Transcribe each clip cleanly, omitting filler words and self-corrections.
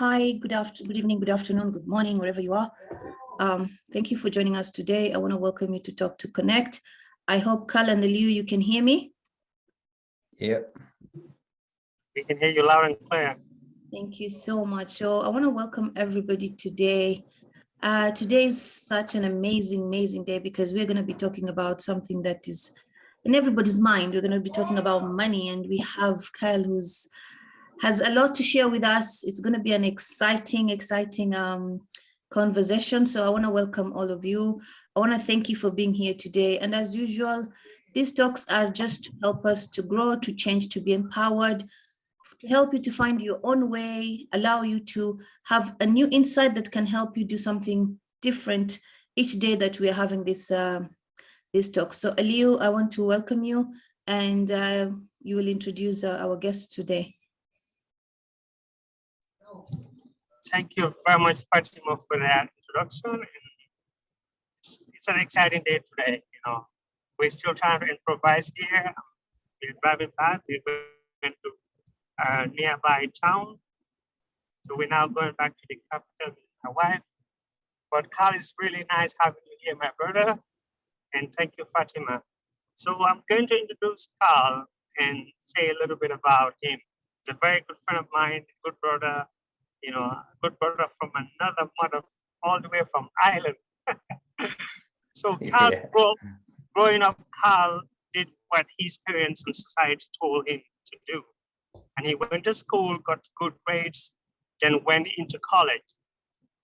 Hi, good evening, good afternoon, good morning, wherever you are. Thank you for joining us today. I want to welcome you to Talk to Connect. I hope Carl and Liu, you can hear me. Yep. We can hear you loud and clear. Thank you so much. So I want to welcome everybody today. Today is such an amazing day because we're going to be talking about something that is in everybody's mind. We're going to be talking about money, and we have Kyle who's has a lot to share with us. It's going to be an exciting conversation. So I want to welcome all of you. I want to thank you for being here today. And as usual, these talks are just to help us to grow, to change, to be empowered, to help you to find your own way, allow you to have a new insight that can help you do something different each day that we're having this talk. So Aliu, I want to welcome you, and you will introduce our guest today. Thank you very much, Fatima, for that introduction. It's an exciting day today. You know, we're still trying to improvise here. We're driving back. We're going to a nearby town. So we're now going back to the capital with my wife. But Carl, is really nice having you here, my brother. And thank you, Fatima. So I'm going to introduce Carl and say a little bit about him. He's a very good friend of mine, good brother. You know, a good brother from another mother, all the way from Ireland. So Carl, growing up, Carl did what his parents and society told him to do. And he went to school, got good grades, then went into college.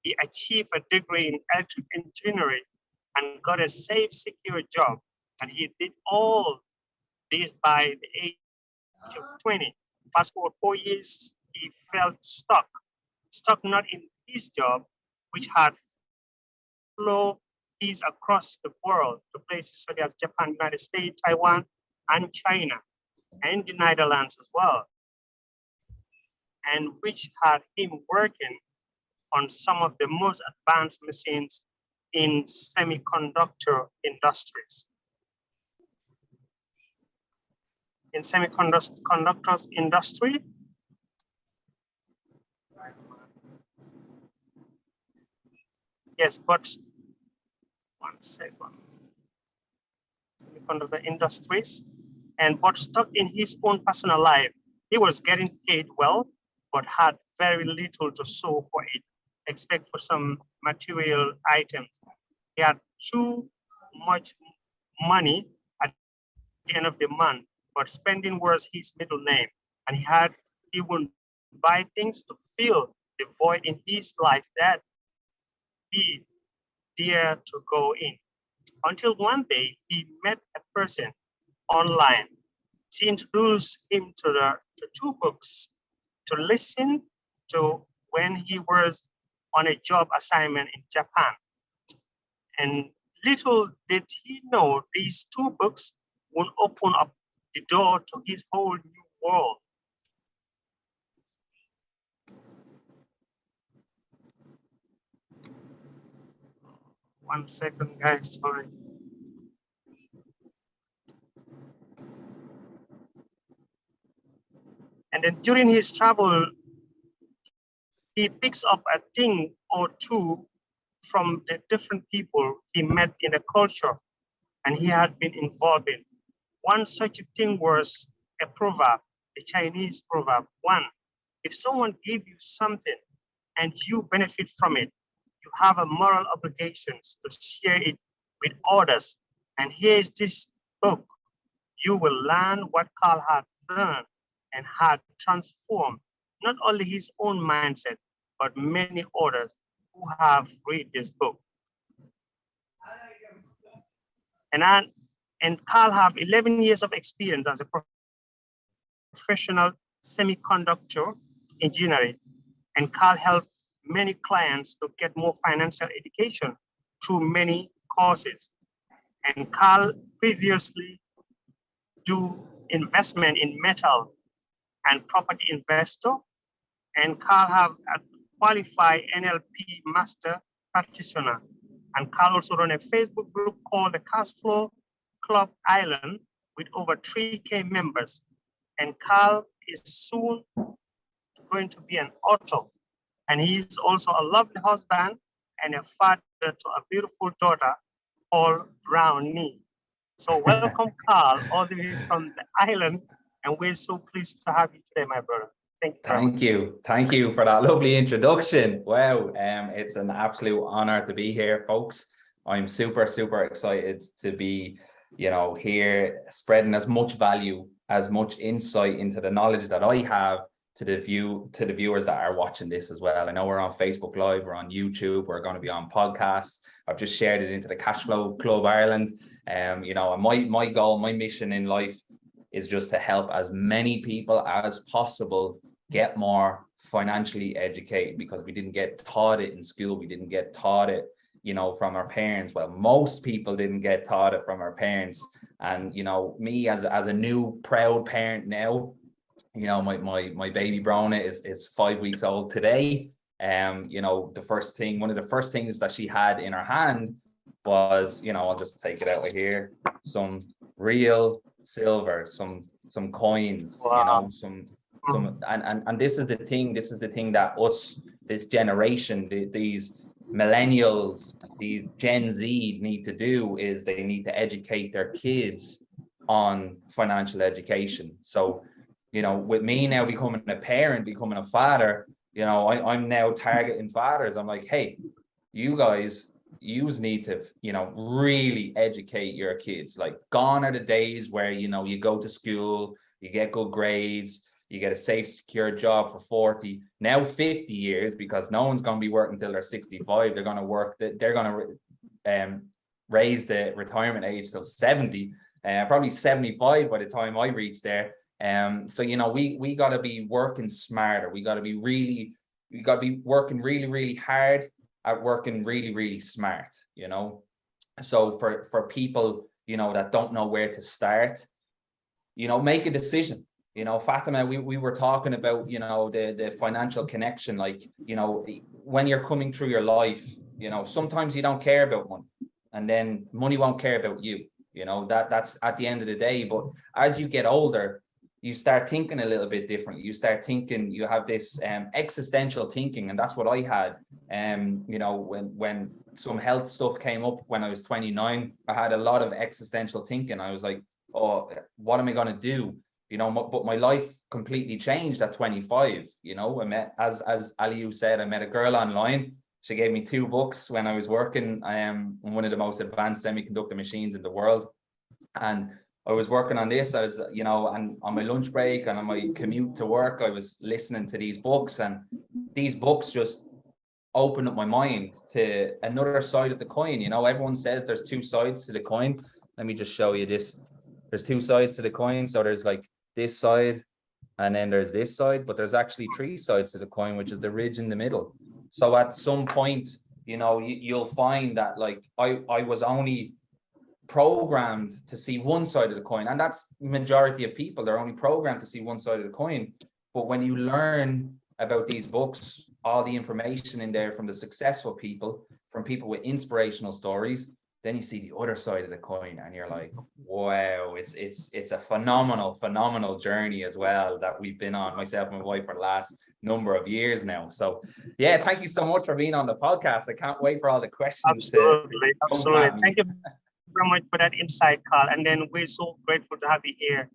He achieved a degree in electrical engineering and got a safe, secure job. And he did all this by the age of 20. Fast forward 4 years, he felt stuck not in his job, which had flow fees across the world to places such as Japan, United States, Taiwan, and China, and the Netherlands as well, and which had him working on some of the most advanced machines in semiconductor industries. In semiconductors industry, yes, but one second. Semiconductor industries, but stuck in his own personal life. He was getting paid well, but had very little to show for it, except for some material items. He had too much money at the end of the month, but spending was his middle name. And he would buy things to fill the void in his life that he dared to go in. Until one day he met a person online. She introduced him to two books to listen to when he was on a job assignment in Japan. And little did he know these two books would open up the door to his whole new world. One second, guys, sorry. And then during his travel, he picks up a thing or two from the different people he met in the culture and he had been involved in. One such thing was a proverb, a Chinese proverb. One, if someone gave you something and you benefit from it, you have a moral obligation to share it with others. And here's this book. You will learn what Carl had learned and had transformed not only his own mindset, but many others who have read this book. And Carl have 11 years of experience as a professional semiconductor engineer. And Carl helped many clients to get more financial education through many courses. And Carl previously do investment in metal and property investor. And Carl have a qualified NLP master practitioner. And Carl also run a Facebook group called the Cash Flow Club Island with over 3K members. And Carl is soon going to be an author and he's also a lovely husband and a father to a beautiful daughter called Brownie. So welcome, Carl, all the way from the island, and we're so pleased to have you today, my brother. Thank you very much. Thank you for that lovely introduction. Wow, it's an absolute honor to be here, folks. I'm super excited to be, here spreading as much value, as much insight into the knowledge that I have to the viewers that are watching this as well. I know we're on Facebook Live, we're on YouTube, we're going to be on podcasts. I've just shared it into the Cashflow Club Ireland. And my goal, my mission in life is just to help as many people as possible get more financially educated, because we didn't get taught it in school. We didn't get taught it, from our parents. Well, most people didn't get taught it from our parents. And, me as a new proud parent now, my baby Brona is 5 weeks old today. One of the first things that she had in her hand was, I'll just take it out of here, some real silver, some coins. Wow. And this is the thing that this generation, these millennials, these Gen Z need to do, is they need to educate their kids on financial education. So, with me now becoming a parent, becoming a father, I'm now targeting fathers. I'm like, hey, you guys, you need to, really educate your kids. Like, gone are the days where, you go to school, you get good grades, you get a safe, secure job for 40, now 50 years, because no one's going to be working until they're 65. They're going to work, they're going to raise the retirement age till 70, probably 75 by the time I reach there. So, we got to be working smarter. We got to be working really, really hard at working really, really smart, So for people, that don't know where to start, make a decision. Fatima, we were talking about, the financial connection, like, when you're coming through your life, sometimes you don't care about money, and then money won't care about you, that's at the end of the day. But as you get older, you start thinking a little bit different. You start thinking, you have this existential thinking, and that's what I had. When some health stuff came up when I was 29, I had a lot of existential thinking. I was like, oh, what am I going to do? But my life completely changed at 25. I met, as Aliyu said, I met a girl online. She gave me 2 books when I was working on one of the most advanced semiconductor machines in the world. And I was working on this. I was, and on my lunch break and on my commute to work, I was listening to these books, and these books just opened up my mind to another side of the coin. Everyone says there's 2 sides to the coin. Let me just show you this. There's 2 sides to the coin. So there's like this side, and then there's this side, but there's actually 3 sides to the coin, which is the ridge in the middle. So at some point, you'll find that, like, I was only programmed to see one side of the coin, and that's majority of people. They're only programmed to see one side of the coin. But when you learn about these books, all the information in there from the successful people, from people with inspirational stories, then you see the other side of the coin, and you're like, wow, it's a phenomenal journey as well that we've been on, myself and my wife, for the last number of years now. So yeah, thank you so much for being on the podcast. I can't wait for all the questions. Absolutely. Thank you very much for that insight, Carl. And then we're so grateful to have you here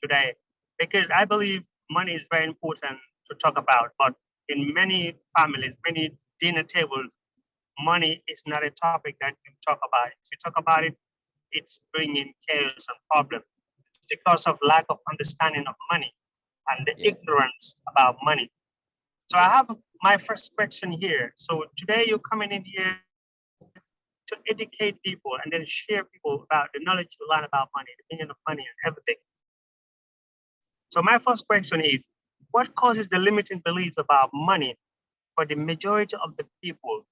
today, because I believe money is very important to talk about. But in many families, many dinner tables, money is not a topic that you talk about. If you talk about it, it's bringing chaos and problems. It's because of lack of understanding of money and the ignorance about money. So I have my first question here. So today you're coming in here to educate people and then share people about the knowledge you learn about money, the meaning of money and everything. So my first question is, what causes the limiting belief about money for the majority of the people,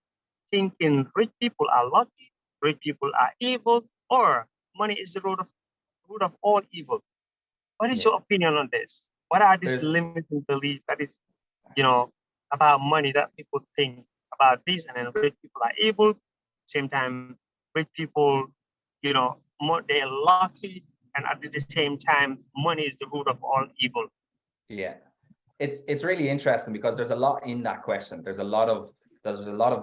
thinking rich people are lucky, rich people are evil, or money is the root of all evil? What is your opinion on this? What are these limiting beliefs that is, about money that people think about this, and then rich people are evil? Same time, rich people, they're lucky, and at the same time, money is the root of all evil. Yeah. it's really interesting because there's a lot in that question. There's a lot of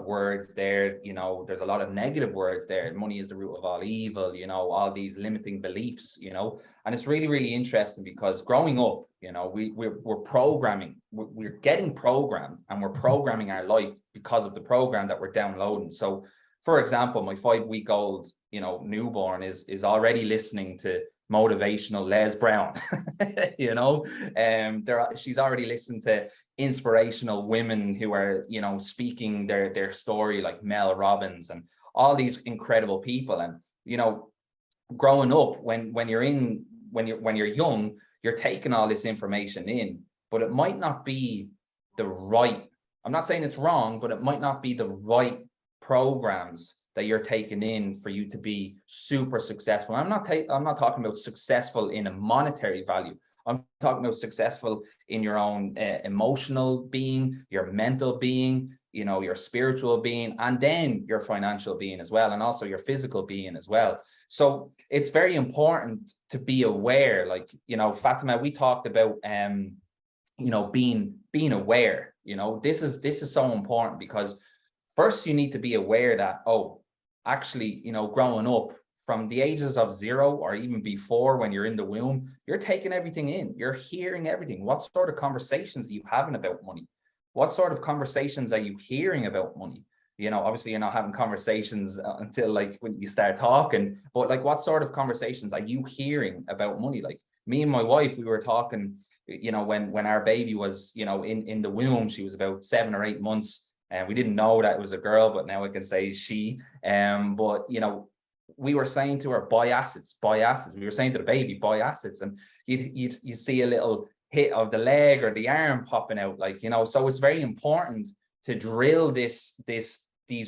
words there, you know, there's a lot of negative words there. Money is the root of all evil, you know, all these limiting beliefs, you know, and it's really, really interesting because growing up, you know, we're programming, we're getting programmed, and we're programming our life because of the program that we're downloading. So for example, my 5-week-old, you know, newborn is already listening to motivational Les Brown, you know, she's already listened to inspirational women who are, you know, speaking their story, like Mel Robbins and all these incredible people. And, you know, growing up, when you're young, you're taking all this information in, but it might not be the right, I'm not saying it's wrong, but it might not be the right programs that you're taking in for you to be super successful. I'm not talking about successful in a monetary value. I'm talking about successful in your own emotional being, your mental being, you know, your spiritual being, and then your financial being as well, and also your physical being as well. So it's very important to be aware. Like, you know, Fatima, we talked about you know, being aware. You know, this is so important, because first you need to be aware that, oh, actually, you know, growing up from the ages of 0 or even before, when you're in the womb, you're taking everything in, you're hearing everything. What sort of conversations are you having about money? What sort of conversations are you hearing about money? You know, obviously you're not having conversations until like when you start talking, but like, what sort of conversations are you hearing about money? Like me and my wife, we were talking, you know, when our baby was, you know, in the womb, she was about 7 or 8 months. And we didn't know that it was a girl, but now I can say she. But you know, we were saying to her, buy assets. We were saying to the baby, buy assets, and you see a little hit of the leg or the arm popping out, like, you know. So it's very important to drill these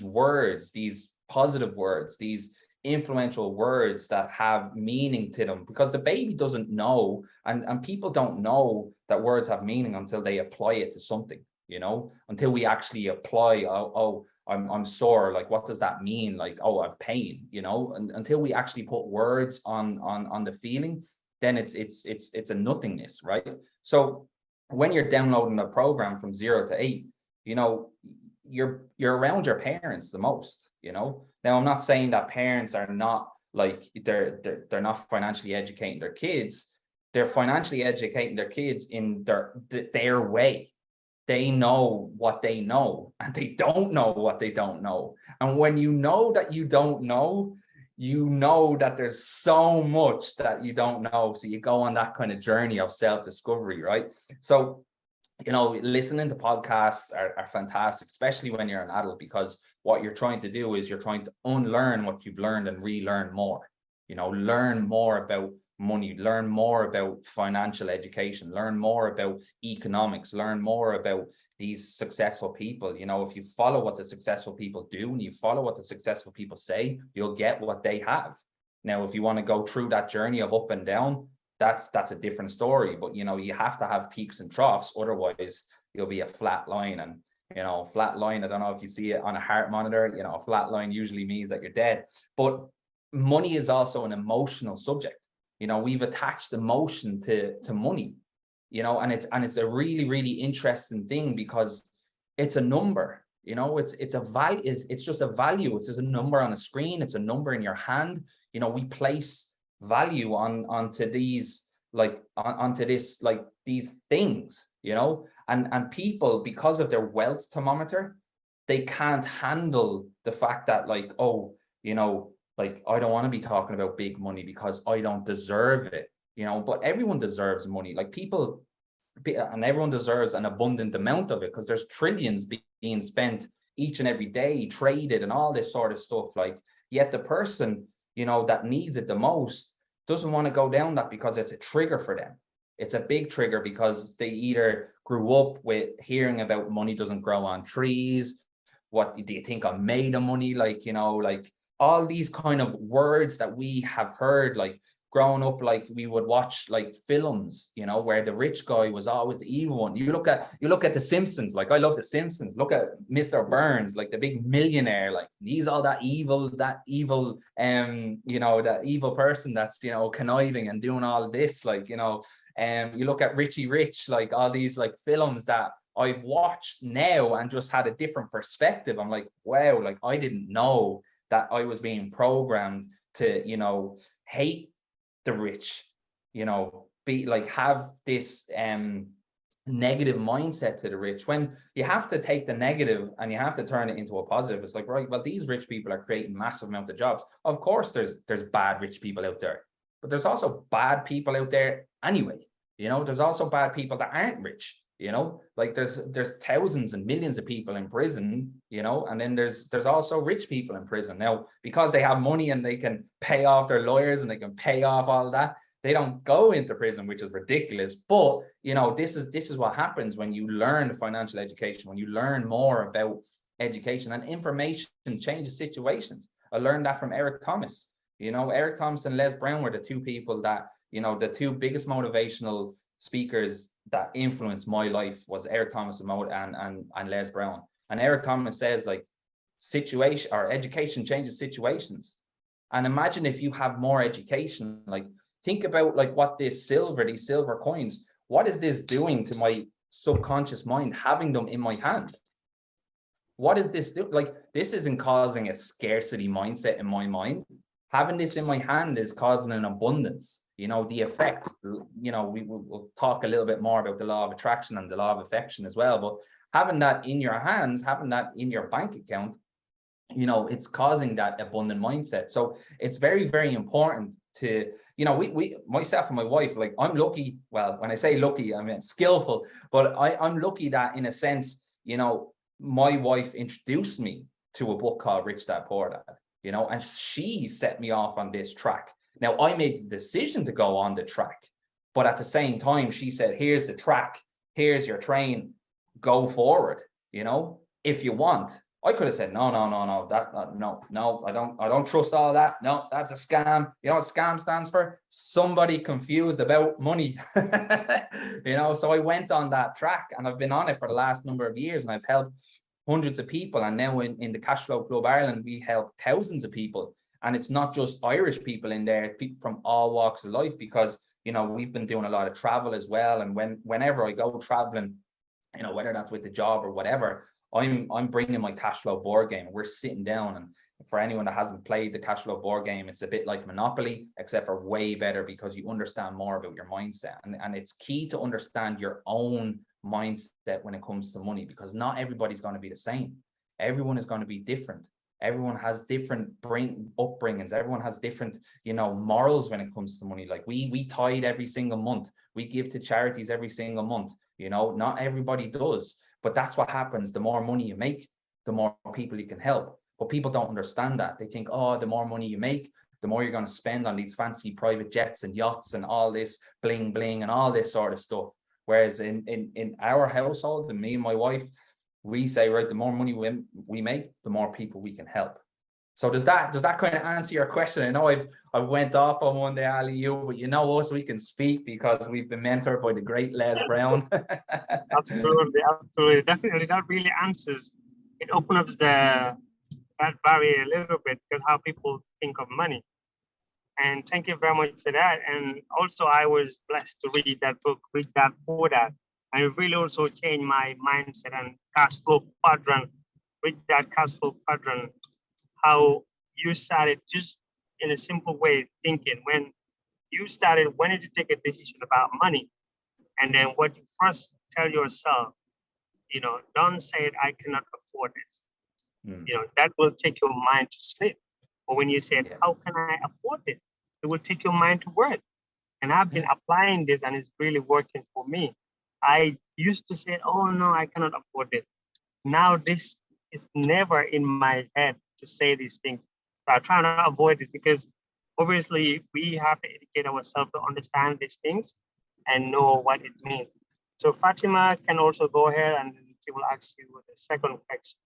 words, these positive words, these influential words that have meaning to them, because the baby doesn't know, and people don't know that words have meaning until they apply it to something. You know, until we actually apply, I'm sore, like, what does that mean? Like, oh, I've pain, you know, and until we actually put words on the feeling, then it's a nothingness, right? So when you're downloading a program from 0 to 8, you know, you're around your parents the most, you know. Now, I'm not saying that parents are not, like, they're not financially educating their kids. They're financially educating their kids in their way. They know what they know, and they don't know what they don't know. And when you know that you don't know, you know that there's so much that you don't know. So you go on that kind of journey of self-discovery, right? So, you know, listening to podcasts are fantastic, especially when you're an adult, because what you're trying to do is you're trying to unlearn what you've learned and relearn more. You know, learn more about money, learn more about financial education, learn more about economics, learn more about these successful people. You know, if you follow what the successful people do and you follow what the successful people say, you'll get what they have. Now, if you want to go through that journey of up and down, that's a different story. But, you know, you have to have peaks and troughs, otherwise you'll be a flat line. And, you know, flat line, I don't know if you see it on a heart monitor, you know, a flat line usually means that you're dead. But money is also an emotional subject. You know, we've attached emotion to money, you know, and it's a really, really interesting thing, because it's a number. You know, it's a value, it's just a value. It's just a number on a screen, it's a number in your hand. You know, we place value onto these, like, onto this, like, these things, you know, and people, because of their wealth thermometer, they can't handle the fact that, like, oh, you know, like, I don't want to be talking about big money because I don't deserve it, you know. But everyone deserves money, like, people, and everyone deserves an abundant amount of it, because there's trillions being spent each and every day, traded and all this sort of stuff. Like, yet the person, you know, that needs it the most doesn't want to go down that, because it's a trigger for them. It's a big trigger, because they either grew up with hearing about money doesn't grow on trees. What do you think I'm made of money? Like, you know, like, all these kind of words that we have heard, like, growing up, like we would watch like films, you know, where the rich guy was always the evil one. You look at the Simpsons, like I love the Simpsons. Look at Mr. Burns, like the big millionaire, like he's all that evil, you know, that evil person that's, you know, conniving and doing all of this, like, you know, you look at Richie Rich, like all these like films that I've watched now and just had a different perspective. I'm like, wow, like I didn't know that I was being programmed to, you know, hate the rich, you know, be like, have this negative mindset to the rich, when you have to take the negative and you have to turn it into a positive. It's like, right, well, these rich people are creating massive amount of jobs. Of course there's bad rich people out there, but there's also bad people out there anyway. You know, there's also bad people that aren't rich. You know, like there's thousands and millions of people in prison, you know, and then there's also rich people in prison. Now, because they have money and they can pay off their lawyers and they can pay off all that, they don't go into prison, which is ridiculous. But, you know, this is what happens when you learn financial education, when you learn more about education, and information changes situations. I learned that from Eric Thomas. You know, Eric Thomas and Les Brown were the two people that, you know, the two biggest motivational speakers that influenced my life was Eric Thomas and Les Brown. And Eric Thomas says, like, situation or education changes situations. And imagine if you have more education, like think about like what these silver coins, what is this doing to my subconscious mind, having them in my hand? What is this do? Like, this isn't causing a scarcity mindset in my mind. Having this in my hand is causing an abundance. You know, the effect, you know, we'll talk a little bit more about the law of attraction and the law of affection as well, but having that in your hands, having that in your bank account, you know, it's causing that abundant mindset. So it's very, very important to, you know, we myself and my wife, like, I'm lucky. Well, when I say lucky, I mean skillful, but I'm lucky that, in a sense, you know, my wife introduced me to a book called Rich Dad Poor Dad, you know, and she set me off on this track. Now, I made the decision to go on the track, but at the same time, she said, here's the track, here's your train, go forward, you know, if you want. I could have said, no, I don't trust all that. No, that's a scam. You know what scam stands for? Somebody confused about money. You know, so I went on that track and I've been on it for the last number of years, and I've helped hundreds of people. And now in the Cashflow Club Ireland, we help thousands of people. And it's not just Irish people in there, it's people from all walks of life, because, you know, we've been doing a lot of travel as well. And whenever I go traveling, you know, whether that's with the job or whatever, I'm bringing my Cashflow board game. We're sitting down, and for anyone that hasn't played the Cashflow board game, it's a bit like Monopoly, except for way better, because you understand more about your mindset. And it's key to understand your own mindset when it comes to money, because not everybody's going to be the same. Everyone is going to be different. Everyone has different upbringings. Everyone has different, you know, morals when it comes to money. Like we tithe every single month. We give to charities every single month. You know, not everybody does, but that's what happens. The more money you make, the more people you can help. But people don't understand that. They think, oh, the more money you make, the more you're going to spend on these fancy private jets and yachts and all this bling bling and all this sort of stuff. Whereas in our household, and me and my wife, we say, right, the more money we make, the more people we can help. So does that kind of answer your question? I know I've went off on one day, Ali, you, but you know us, we can speak because we've been mentored by the great Les Brown. Absolutely, definitely. That really answers. It opens up that barrier a little bit, because how people think of money. And thank you very much for that. And also, I was blessed to read that book, Rich Dad Poor Dad. And it really also changed my mindset and cash flow quadrant, Rich Dad cash flow quadrant, how you started just in a simple way thinking. When you started, when did you take a decision about money? And then what you first tell yourself, you know, don't say it, I cannot afford this. You know, that will take your mind to sleep. But when you say, how can I afford this? It will take your mind to work. And I've been applying this, and it's really working for me. I used to say, oh no, I cannot afford this. Now this is never in my head to say these things. So I'm trying to avoid it, because obviously we have to educate ourselves to understand these things and know what it means. So Fatima can also go ahead, and she will ask you the second question.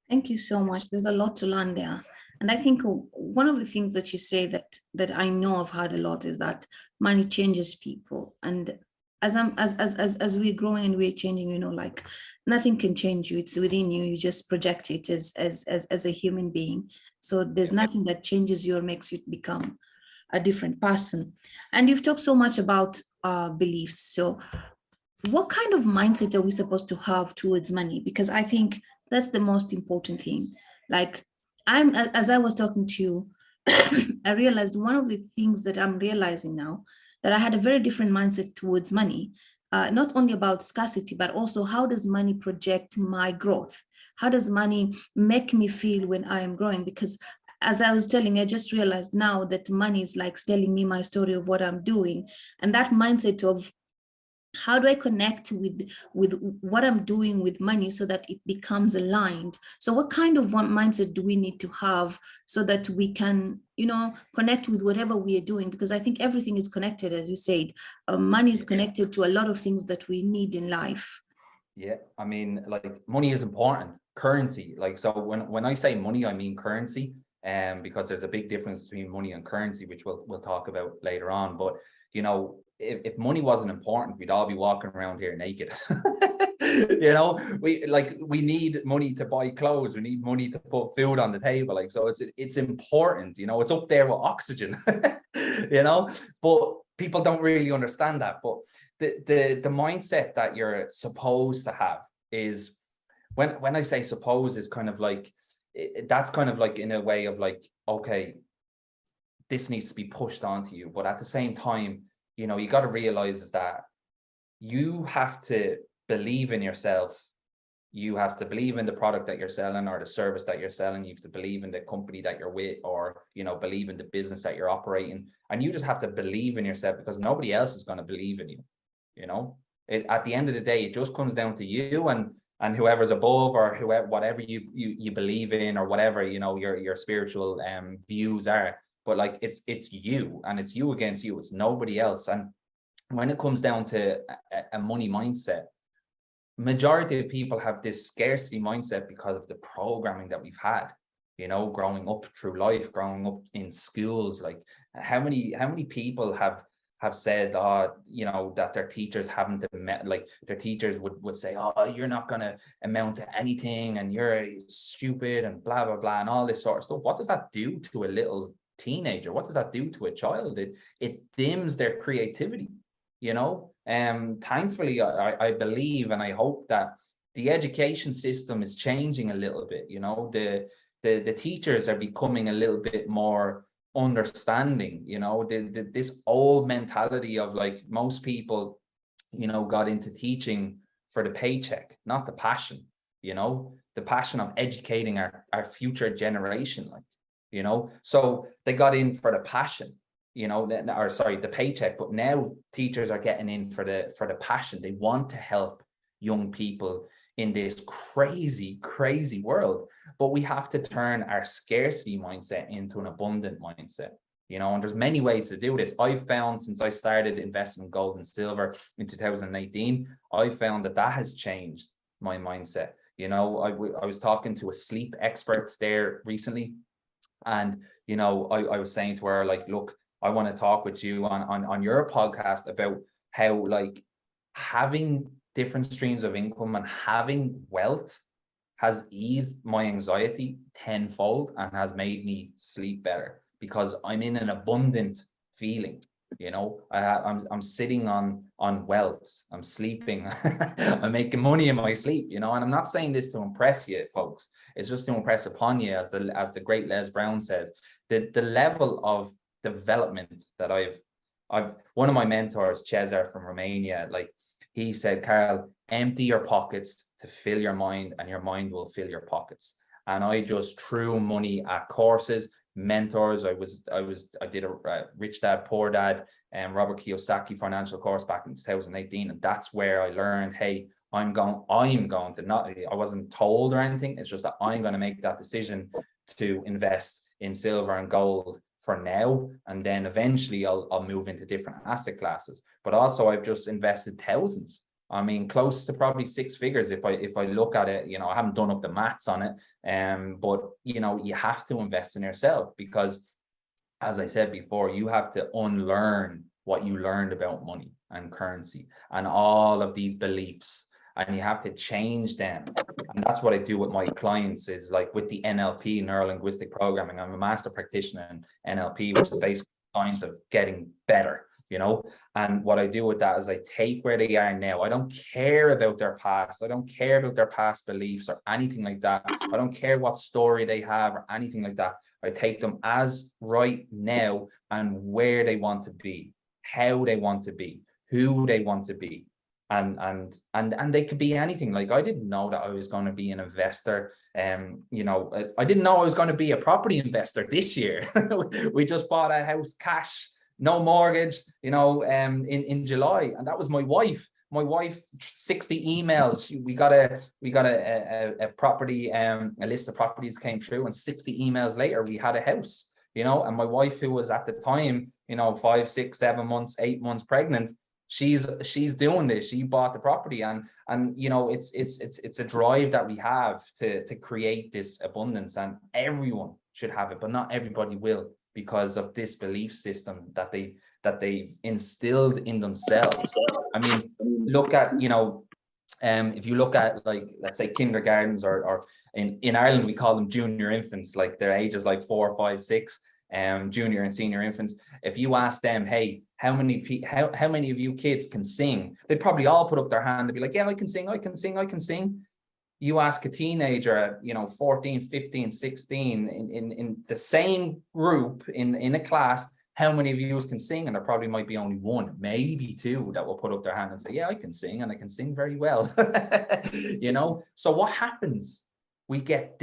Thank you so much. There's a lot to learn there. And I think one of the things that you say that I know I've heard a lot is that money changes people. And as we're growing and we're changing, like nothing can change you. It's within you. You just project it as a human being. So there's nothing that changes you or makes you become a different person. And you've talked so much about beliefs. So what kind of mindset are we supposed to have towards money? Because I think that's the most important thing. Like as I was talking to you, I realized one of the things that I'm realizing now, that I had a very different mindset towards money, not only about scarcity, but also how does money project my growth? How does money make me feel when I am growing? Because as I was telling you, I just realized now that money is like telling me my story of what I'm doing. And that mindset of how do I connect with what I'm doing with money so that it becomes aligned? So what kind of one mindset do we need to have so that we can, connect with whatever we are doing? Because I think everything is connected, as you said. Money is connected to a lot of things that we need in life. Yeah, I mean, like money is important. Currency, like, so when I say money, I mean currency, because there's a big difference between money and currency, which we'll talk about later on. But if money wasn't important, we'd all be walking around here naked. We need money to buy clothes. We need money to put food on the table. Like, so it's important. It's up there with oxygen. But people don't really understand that. But the mindset that you're supposed to have is, when I say suppose, is kind of like, that's kind of like in a way of like, okay, this needs to be pushed onto you. But at the same time, you got to realize is that you have to believe in yourself. You have to believe in the product that you're selling or the service that you're selling. You have to believe in the company that you're with, or, believe in the business that you're operating. And you just have to believe in yourself, because nobody else is going to believe in you. At the end of the day, it just comes down to you and whoever's above, or whatever you believe in, or whatever, your spiritual views are. But like, it's you, and it's you against you. It's nobody else. And when it comes down to a money mindset, majority of people have this scarcity mindset because of the programming that we've had, growing up through life, growing up in schools. Like, how many people have said, that their teachers haven't met, like their teachers would say, oh, you're not going to amount to anything, and you're stupid, and blah, blah, blah, and all this sort of stuff. What does that do to a little teenager? What does that do to a child? It dims their creativity. Thankfully, I believe and I hope that the education system is changing a little bit. The teachers are becoming a little bit more understanding. This old mentality of like, most people got into teaching for the paycheck, not the passion. The passion of educating our future generation, so they got in for the passion, the paycheck. But now teachers are getting in for the passion. They want to help young people in this crazy world. But we have to turn our scarcity mindset into an abundant mindset, and there's many ways to do this. I've found, since I started investing in gold and silver in 2018, I found that has changed my mindset. I was talking to a sleep expert there recently, and I was saying to her, like, look, I want to talk with you on your podcast about how, like, having different streams of income and having wealth has eased my anxiety tenfold and has made me sleep better, because I'm in an abundant feeling. I'm sitting on wealth. I'm sleeping. I'm making money in my sleep. And I'm not saying this to impress you, folks. It's just to impress upon you, as the great Les Brown says, the level of development that I've one of my mentors, Cesar from Romania, like, he said, Carl, empty your pockets to fill your mind, and your mind will fill your pockets. And I just threw money at courses, mentors. I did a Rich Dad Poor Dad and Robert Kiyosaki financial course back in 2018, and that's where I learned, hey, I'm going to, not, I wasn't told or anything, it's just that I'm going to make that decision to invest in silver and gold for now, and then eventually I'll move into different asset classes. But also, I've just invested thousands. I mean, close to probably six figures if I look at it. You know, I haven't done up the maths on it, but you know, you have to invest in yourself because, as I said before, you have to unlearn what you learned about money and currency and all of these beliefs, and you have to change them. And that's what I do with my clients, is like with the NLP, neuro linguistic programming. I'm a master practitioner in NLP, which is basically science of getting better, you know. And what I do with that is I take where they are now. I don't care about their past. I don't care about their past beliefs or anything like that. I don't care what story they have or anything like that. I take them as right now and where they want to be, how they want to be, who they want to be. And they could be anything. Like, I didn't know that I was going to be an investor. You know, I didn't know I was going to be a property investor this year. We just bought a house cash, no mortgage, you know, in July. And that was my wife. My wife, 60 emails. We got a property, a list of properties came through, and 60 emails later, we had a house, you know. And my wife, who was at the time, you know, 5, 6, 7 months, 8 months pregnant, she's doing this. She bought the property, and you know, it's a drive that we have to create this abundance, and everyone should have it, but not everybody will, because of this belief system that they've instilled in themselves. I mean, look at, you know, if you look at, like, let's say kindergartens, or in Ireland we call them junior infants, like their ages like 4, 5, 6, junior and senior infants. If you ask them, hey, how many of you kids can sing, they'd probably all put up their hand and be like, yeah, I can sing, I can sing, I can sing. You ask a teenager at, you know, 14, 15, 16 in the same group in a class, how many of you can sing? And there probably might be only one, maybe two, that will put up their hand and say, yeah, I can sing, and I can sing very well. You know, so what happens? We get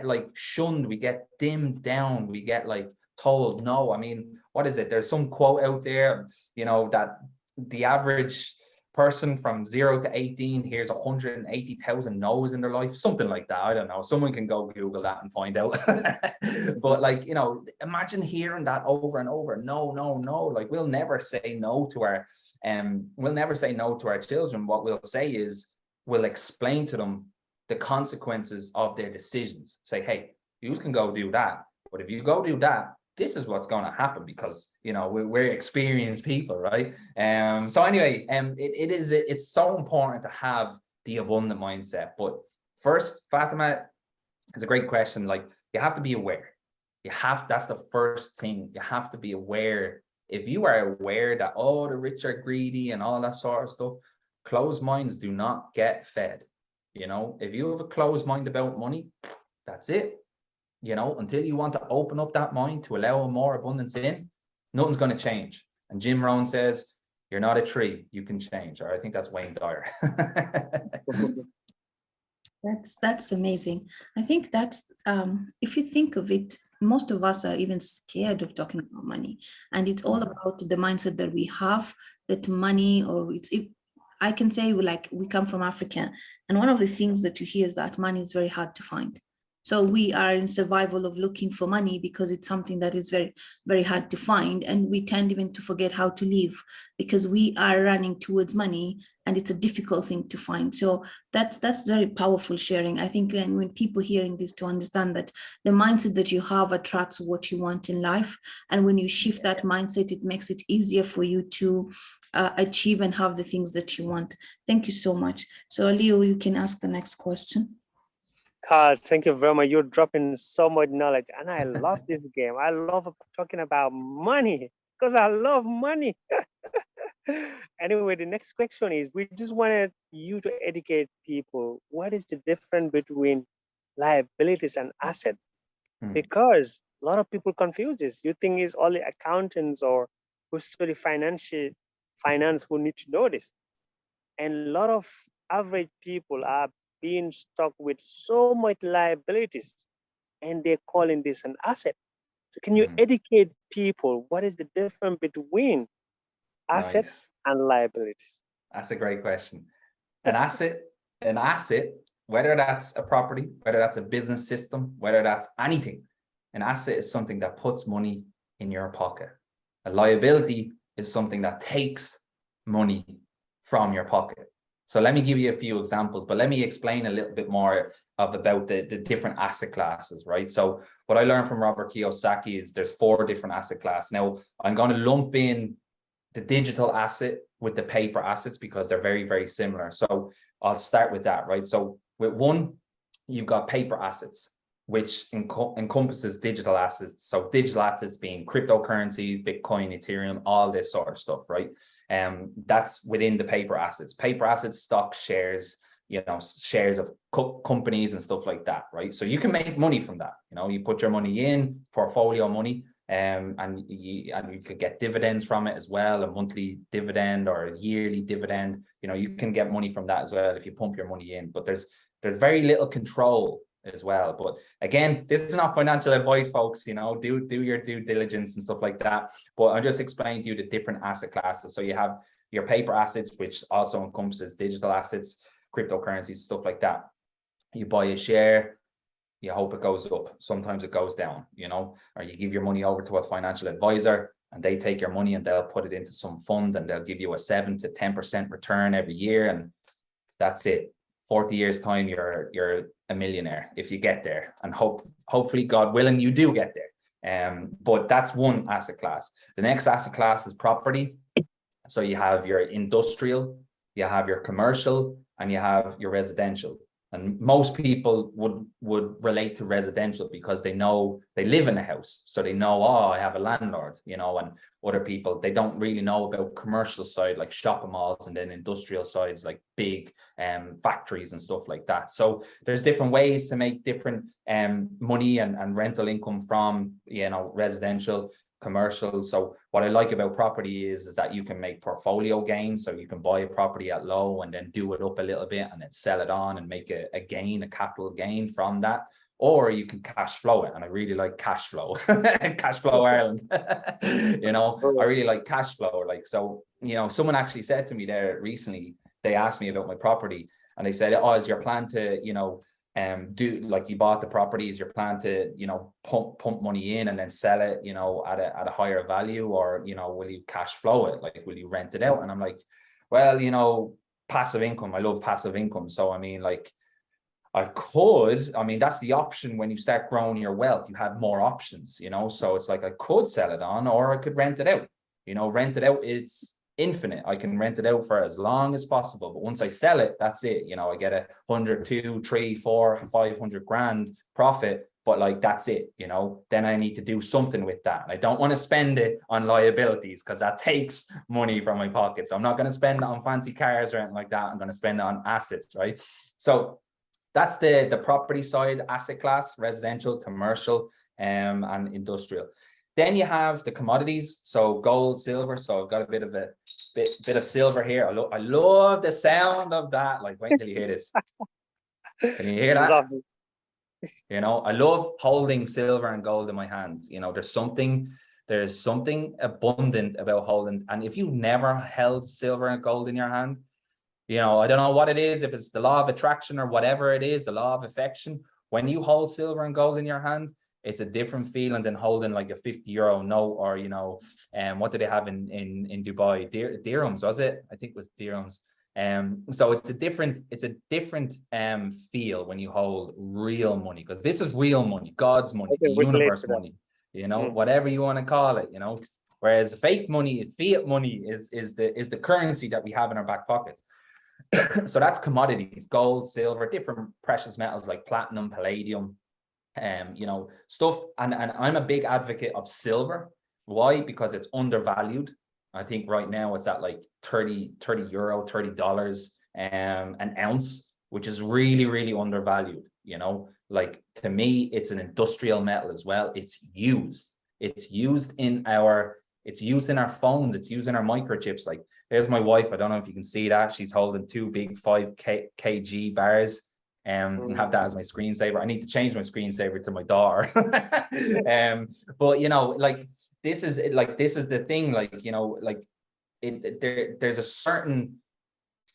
like shunned, we get dimmed down, we get like told no. I mean, what is it? There's some quote out there, you know, that the average person from 0 to 18 hears 180,000 no's in their life, something like that. I don't know. Someone can go Google that and find out. But, like, you know, imagine hearing that over and over. No, no, no. Like, we'll never say no to our children. What we'll say is, we'll explain to them the consequences of their decisions. Say, hey, you can go do that, but if you go do that, this is what's going to happen, because, you know, we're experienced people, right? So anyway, it's so important to have the abundant mindset. But first, Fatima, it's a great question. Like, you have to be aware. That's the first thing. You have to be aware. If you are aware that, oh, the rich are greedy and all that sort of stuff, closed minds do not get fed. You know, if you have a closed mind about money, that's it. You know, until you want to open up that mind to allow more abundance in, nothing's going to change. And Jim Rohn says, you're not a tree, you can change. Or I think that's Wayne Dyer. That's amazing. I think that's if you think of it, most of us are even scared of talking about money, and it's all about the mindset that we have, that money, or I can say, like, we come from Africa, and one of the things that you hear is that money is very hard to find. So we are in survival of looking for money because it's something that is very, very hard to find. And we tend even to forget how to live because we are running towards money, and it's a difficult thing to find. So that's very powerful sharing. I think, and when people hearing this, to understand that the mindset that you have attracts what you want in life. And when you shift that mindset, it makes it easier for you to achieve and have the things that you want. Thank you so much. So Leo, you can ask the next question. Carl, thank you very much. You're dropping so much knowledge, and I love this game. I love talking about money because I love money. Anyway, the next question is, we just wanted you to educate people. What is the difference between liabilities and asset? Because a lot of people confuse this. You think it's only accountants or who study finance who need to know this. And a lot of average people are being stuck with so much liabilities, and they're calling this an asset. So can you educate people? What is the difference between assets and liabilities? That's a great question. An asset, whether that's a property, whether that's a business system, whether that's anything, an asset is something that puts money in your pocket. A liability is something that takes money from your pocket. So let me give you a few examples, but let me explain a little bit more about the different asset classes, right? So what I learned from Robert Kiyosaki is there's 4 different asset classes. Now I'm going to lump in the digital asset with the paper assets because they're very, very similar. So I'll start with that, right? So with one, you've got paper assets, which encompasses digital assets. So digital assets being cryptocurrencies, Bitcoin, Ethereum, all this sort of stuff, right? That's within the paper assets. Paper assets, stock shares, shares of companies and stuff like that, right? So you can make money from that. You put your money in, portfolio money, and you could get dividends from it as well, a monthly dividend or a yearly dividend. You can get money from that as well if you pump your money in. But there's very little control as well. But again, this is not financial advice, folks. Do your due diligence and stuff like that. But I'm just explaining to you the different asset classes. So you have your paper assets, which also encompasses digital assets, cryptocurrencies, stuff like that. You buy a share, you hope it goes up. Sometimes it goes down, or you give your money over to a financial advisor and they take your money and they'll put it into some fund and they'll give you a 7 to 10% return every year. And that's it. 40 years time, you're a millionaire if you get there, and hopefully, God willing, you do get there. But that's one asset class. The next asset class is property. So you have your industrial, you have your commercial, and you have your residential. And most people would relate to residential because they know they live in a house. So they know, I have a landlord, and other people, they don't really know about commercial side, like shopping malls, and then industrial sides, like big factories and stuff like that. So there's different ways to make different money and rental income from, residential, commercial. So what I like about property is that you can make portfolio gains. So you can buy a property at low and then do it up a little bit and then sell it on and make a gain, a capital gain from that. Or you can cash flow it. And I really like cash flow, cash flow Ireland. I really like cash flow. So, someone actually said to me there recently, they asked me about my property and they said, is your plan to, do like you bought the property, is your plan to pump money in and then sell it at a higher value, or will you cash flow it, like will you rent it out? And I'm like, well, passive income, I love passive income. So I mean, that's the option. When you start growing your wealth, you have more options, so it's like I could sell it on, or I could rent it out. Rent it out, it's infinite. I can rent it out for as long as possible, but once I sell it, that's it. I get 100, 2, 3, 4, 500 grand profit, but that's it. Then I need to do something with that. I don't want to spend it on liabilities because that takes money from my pocket. So I'm not going to spend it on fancy cars or anything like that. I'm going to spend it on assets, right? So that's the property side asset class: residential, commercial, and industrial. Then you have the commodities, so gold, silver. So I've got a bit of silver here. I love the sound of that. Wait till you hear this. Can you hear that? I love holding silver and gold in my hands. There's something abundant about holding. And if you've never held silver and gold in your hand, I don't know what it is, if it's the law of attraction or whatever it is, the law of affection. When you hold silver and gold in your hand, it's a different feeling than holding like a 50-euro note, or what do they have in Dubai? Dirhams, was it? I think it was dirhams. So it's a different feel when you hold real money, because this is real money, God's money, the universe money, whatever you want to call it, Whereas fake money, fiat money is the currency that we have in our back pockets. So that's commodities: gold, silver, different precious metals like platinum, palladium, stuff. And I'm a big advocate of silver. Why? Because it's undervalued. I think right now it's at like 30 euro, $30 an ounce, which is really, really undervalued. To me, it's an industrial metal as well. It's used in our phones, it's used in our microchips. Like, there's my wife. I don't know if you can see that. She's holding 2 big 5 kg bars. And have that as my screensaver. I need to change my screensaver to my daughter. But this is the thing. There's a certain,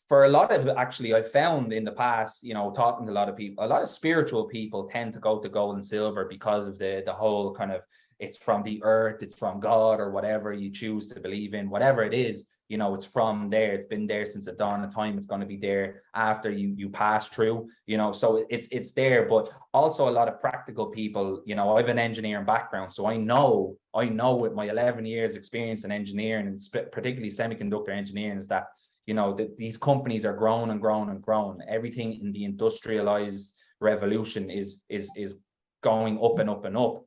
for a lot of, actually, I found in the past, talking to a lot of people, a lot of spiritual people tend to go to gold and silver because of the whole kind of, it's from the earth, it's from God, or whatever you choose to believe in, whatever it is. you know, it's from there. It's been there since the dawn of time. It's going to be there after you pass through, you know, so it's there. But also a lot of practical people, you know, I have an engineering background, so I know with my 11 years experience in engineering, and particularly semiconductor engineering, is that, you know, that these companies are growing and growing and growing. Everything in the industrialized revolution is going up and up and up,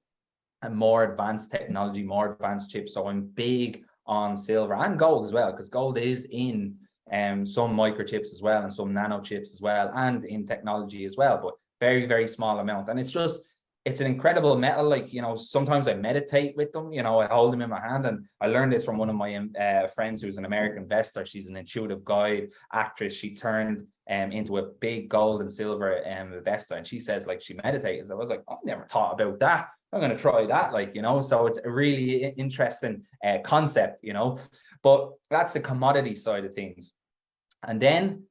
and more advanced technology, more advanced chips. So I'm big on silver and gold as well, because gold is in some microchips as well, and some nano chips as well, and in technology as well, but very, very small amount. And it's an incredible metal. Like, you know, sometimes I meditate with them, you know, I hold them in my hand. And I learned this from one of my friends who's an American investor. She's an intuitive guide, actress. She turned into a big gold and silver investor. And she says, like, she meditates. I was like, I never thought about that. I'm going to try that, like, you know. So it's a really interesting concept, you know. But that's the commodity side of things. And then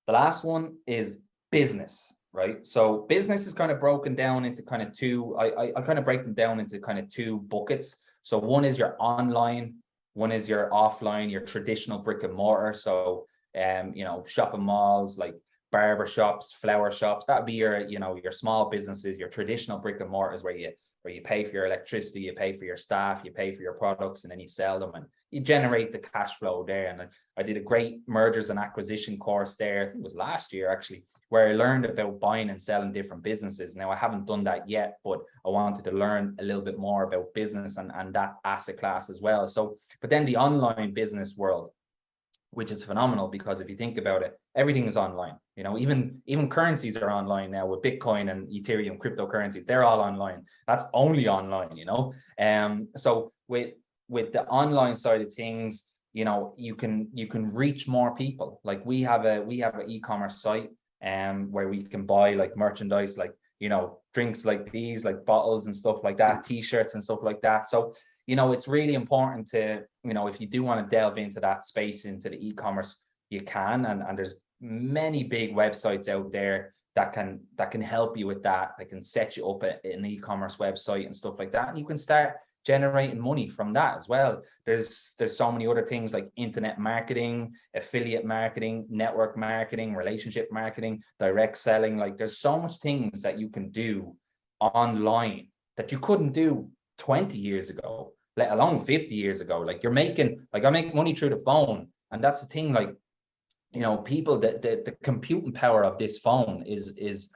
the last one is business, right? So business is kind of broken down into kind of two. I kind of break them down into kind of two buckets. So one is your online, one is your offline, your traditional brick and mortar. So you know, shopping malls, like barber shops, flower shops. That'd be your, you know, your small businesses. Your traditional brick and mortars, where you pay for your electricity, you pay for your staff, you pay for your products, and then you sell them and you generate the cash flow there. And I did a great mergers and acquisition course there, I think it was last year actually, where I learned about buying and selling different businesses. Now, I haven't done that yet, but I wanted to learn a little bit more about business and that asset class as well. So, but then the online business world, which is phenomenal, because if you think about it, everything is online. You know, even currencies are online now with Bitcoin and Ethereum, cryptocurrencies, they're all online. That's only online, you know. So with the online side of things, you know, you can reach more people. Like we have an e-commerce site where we can buy like merchandise, like, you know, drinks like these, like bottles and stuff like that, t-shirts and stuff like that. So, you know, it's really important to, you know, if you do want to delve into that space, into the e-commerce, you can, and there's many big websites out there that can help you with that. They can set you up an e-commerce website and stuff like that, and you can start generating money from that as well. There's so many other things like internet marketing, affiliate marketing, network marketing, relationship marketing, direct selling. Like, there's so much things that you can do online that you couldn't do 20 years ago, let alone 50 years ago. Like, you're making, like, I make money through the phone, and that's the thing. Like, you know, people, the computing power of this phone is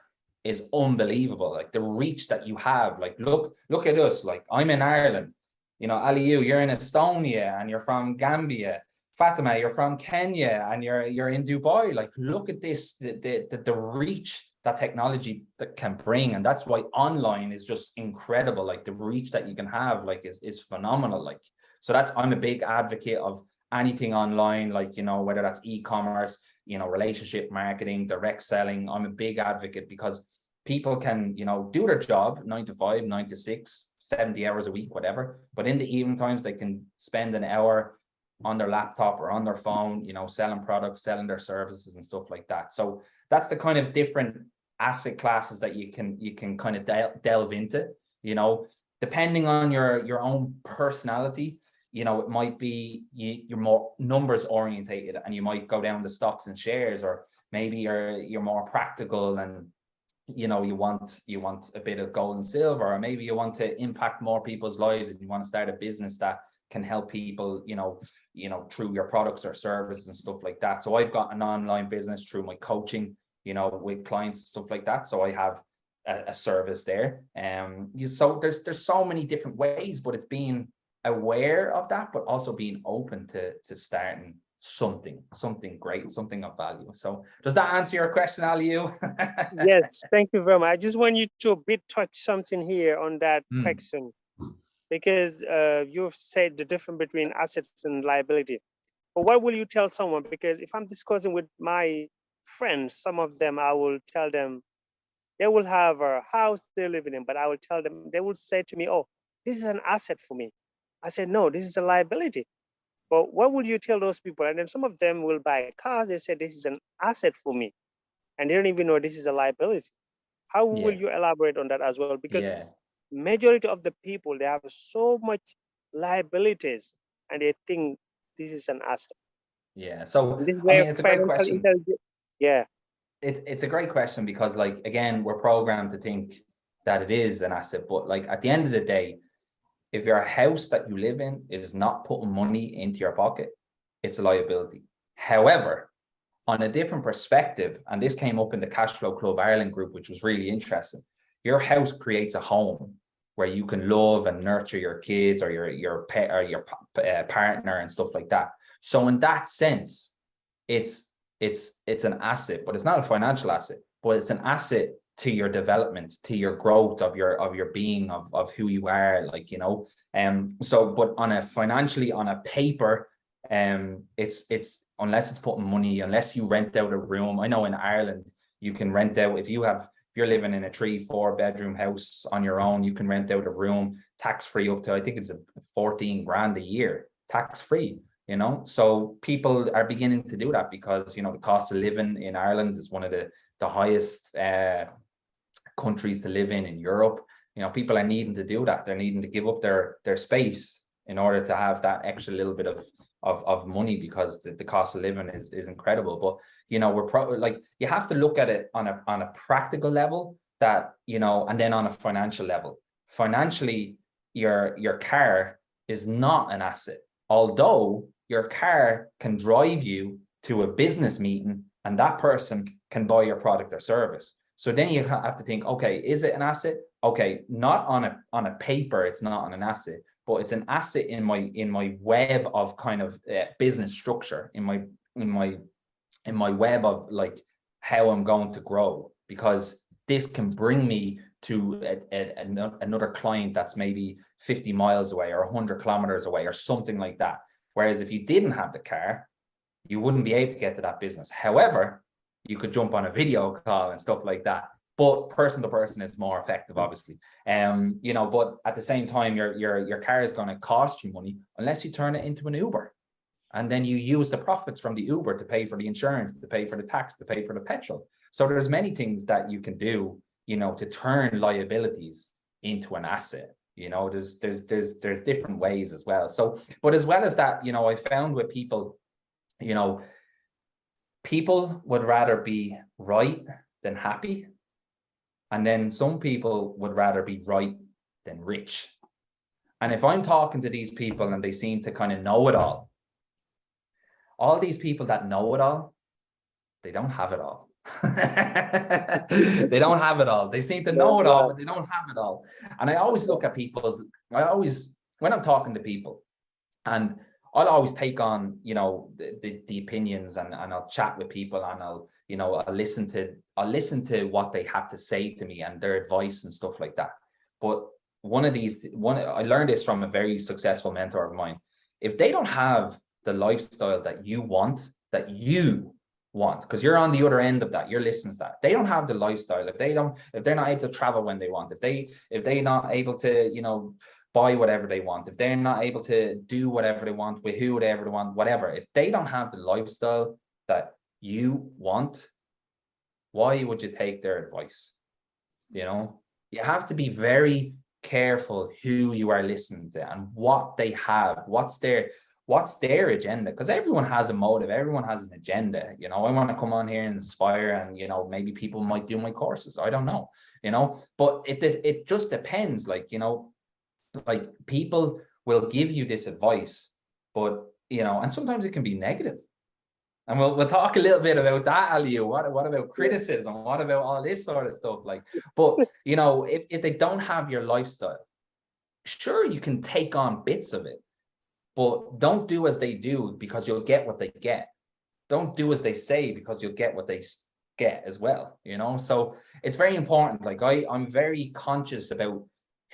unbelievable. Like, the reach that you have. Like, look at us. Like, I'm in Ireland, you know, Aliyu, you're in Estonia, and you're from Gambia. Fatima, you're from Kenya, and you're in Dubai. Like, look at this, the reach that technology that can bring. And that's why online is just incredible. Like, the reach that you can have, like, is phenomenal. Like, so I'm a big advocate of anything online, like, you know, whether that's e-commerce, you know, relationship marketing, direct selling. I'm a big advocate, because people can, you know, do their job 9 to 5, 9 to 6, 70 hours a week, whatever. But in the evening times, they can spend an hour on their laptop or on their phone, you know, selling products, selling their services and stuff like that. So that's the kind of different asset classes that you can kind of delve into, you know, depending on your own personality. You know, it might be you're more numbers orientated, and you might go down the stocks and shares, or maybe you're more practical, and, you know, you want a bit of gold and silver, or maybe you want to impact more people's lives and you want to start a business that can help people, you know, through your products or services and stuff like that. So I've got an online business through my coaching, you know, with clients and stuff like that. So I have a service there. So there's so many different ways, but it's being aware of that, but also being open to starting something great, something of value. So does that answer your question, Aliyu? Yes, thank you very much. I just want you to a bit touch something here on that question, because you've said the difference between assets and liability. But what will you tell someone? Because if I'm discussing with my friends, some of them, I will tell them they will have a house they're living in, but I will tell them, they will say to me, oh, this is an asset for me. I said, no, this is a liability. But what would you tell those people? And then some of them will buy cars. They say, this is an asset for me. And they don't even know this is a liability. How will you elaborate on that as well? Because majority of the people, they have so much liabilities and they think this is an asset. Yeah. So, And this is I where mean, it's a great financial question. intelligence, yeah, It's a great question because, like, again, we're programmed to think that it is an asset, but like at the end of the day, if your house that you live in is not putting money into your pocket, it's a liability. However, on a different perspective, and this came up in the Cash Flow Club Ireland group, which was really interesting. Your house creates a home where you can love and nurture your kids or your pet or your partner and stuff like that. So in that sense, it's an asset, but it's not a financial asset, but it's an asset to your development, to your growth of your being, of who you are, like, you know. So but on a financially, on a paper, it's unless it's putting money, unless you rent out a room. I know in Ireland you can rent out, if you're living in a 3-4 bedroom house on your own, you can rent out a room tax free up to, I think it's 14 grand a year, tax free, you know. So people are beginning to do that because, you know, the cost of living in Ireland is one of the highest countries to live in Europe. You know, people are needing to do that. They're needing to give up their space in order to have that extra little bit of money, because the cost of living is incredible. But, you know, like, you have to look at it on a practical level, that, you know, and then on a financial level. Financially, your car is not an asset, although your car can drive you to a business meeting and that person can buy your product or service. So then you have to think, okay, is it an asset? Okay, not on a paper, it's not an asset, but it's an asset in my web of kind of business structure, in my web of like how I'm going to grow, because this can bring me to another client that's maybe 50 miles away or 100 kilometers away or something like that. Whereas if you didn't have the car, you wouldn't be able to get to that business. However, you could jump on a video call and stuff like that. But person to person is more effective, obviously. You know, but at the same time, your car is going to cost you money unless you turn it into an Uber. And then you use the profits from the Uber to pay for the insurance, to pay for the tax, to pay for the petrol. So there's many things that you can do, you know, to turn liabilities into an asset. You know, there's different ways as well. So, but as well as that, you know, I found with people, you know, people would rather be right than happy. And then some people would rather be right than rich. And if I'm talking to these people and they seem to kind of know it all these people that know it all, they don't have it all. They don't have it all. They seem to know it all, but they don't have it all. And I always look at when I'm talking to people, and I'll always take on, you know, the opinions, and I'll chat with people, and I'll listen to what they have to say to me and their advice and stuff like that. But I learned this from a very successful mentor of mine. If they don't have the lifestyle that you want, because you're on the other end of that, you're listening to that. They don't have the lifestyle. If they're not able to travel when they want, if they're not able to, you know, buy whatever they want, if they're not able to do whatever they want with whoever they want, whatever, if they don't have the lifestyle that you want, why would you take their advice? You know, you have to be very careful who you are listening to and what they have, what's their agenda, because everyone has a motive, everyone has an agenda. You know, I want to come on here and inspire, and, you know, maybe people might do my courses, I don't know, you know, but it just depends. Like, you know, like, people will give you this advice, but, you know, and sometimes it can be negative. And we'll talk a little bit about that, Aliu. What about criticism? What about all this sort of stuff? Like, but, you know, if they don't have your lifestyle, sure, you can take on bits of it, but don't do as they do, because you'll get what they get. Don't do as they say, because you'll get what they get as well, you know? So it's very important. Like, I'm very conscious about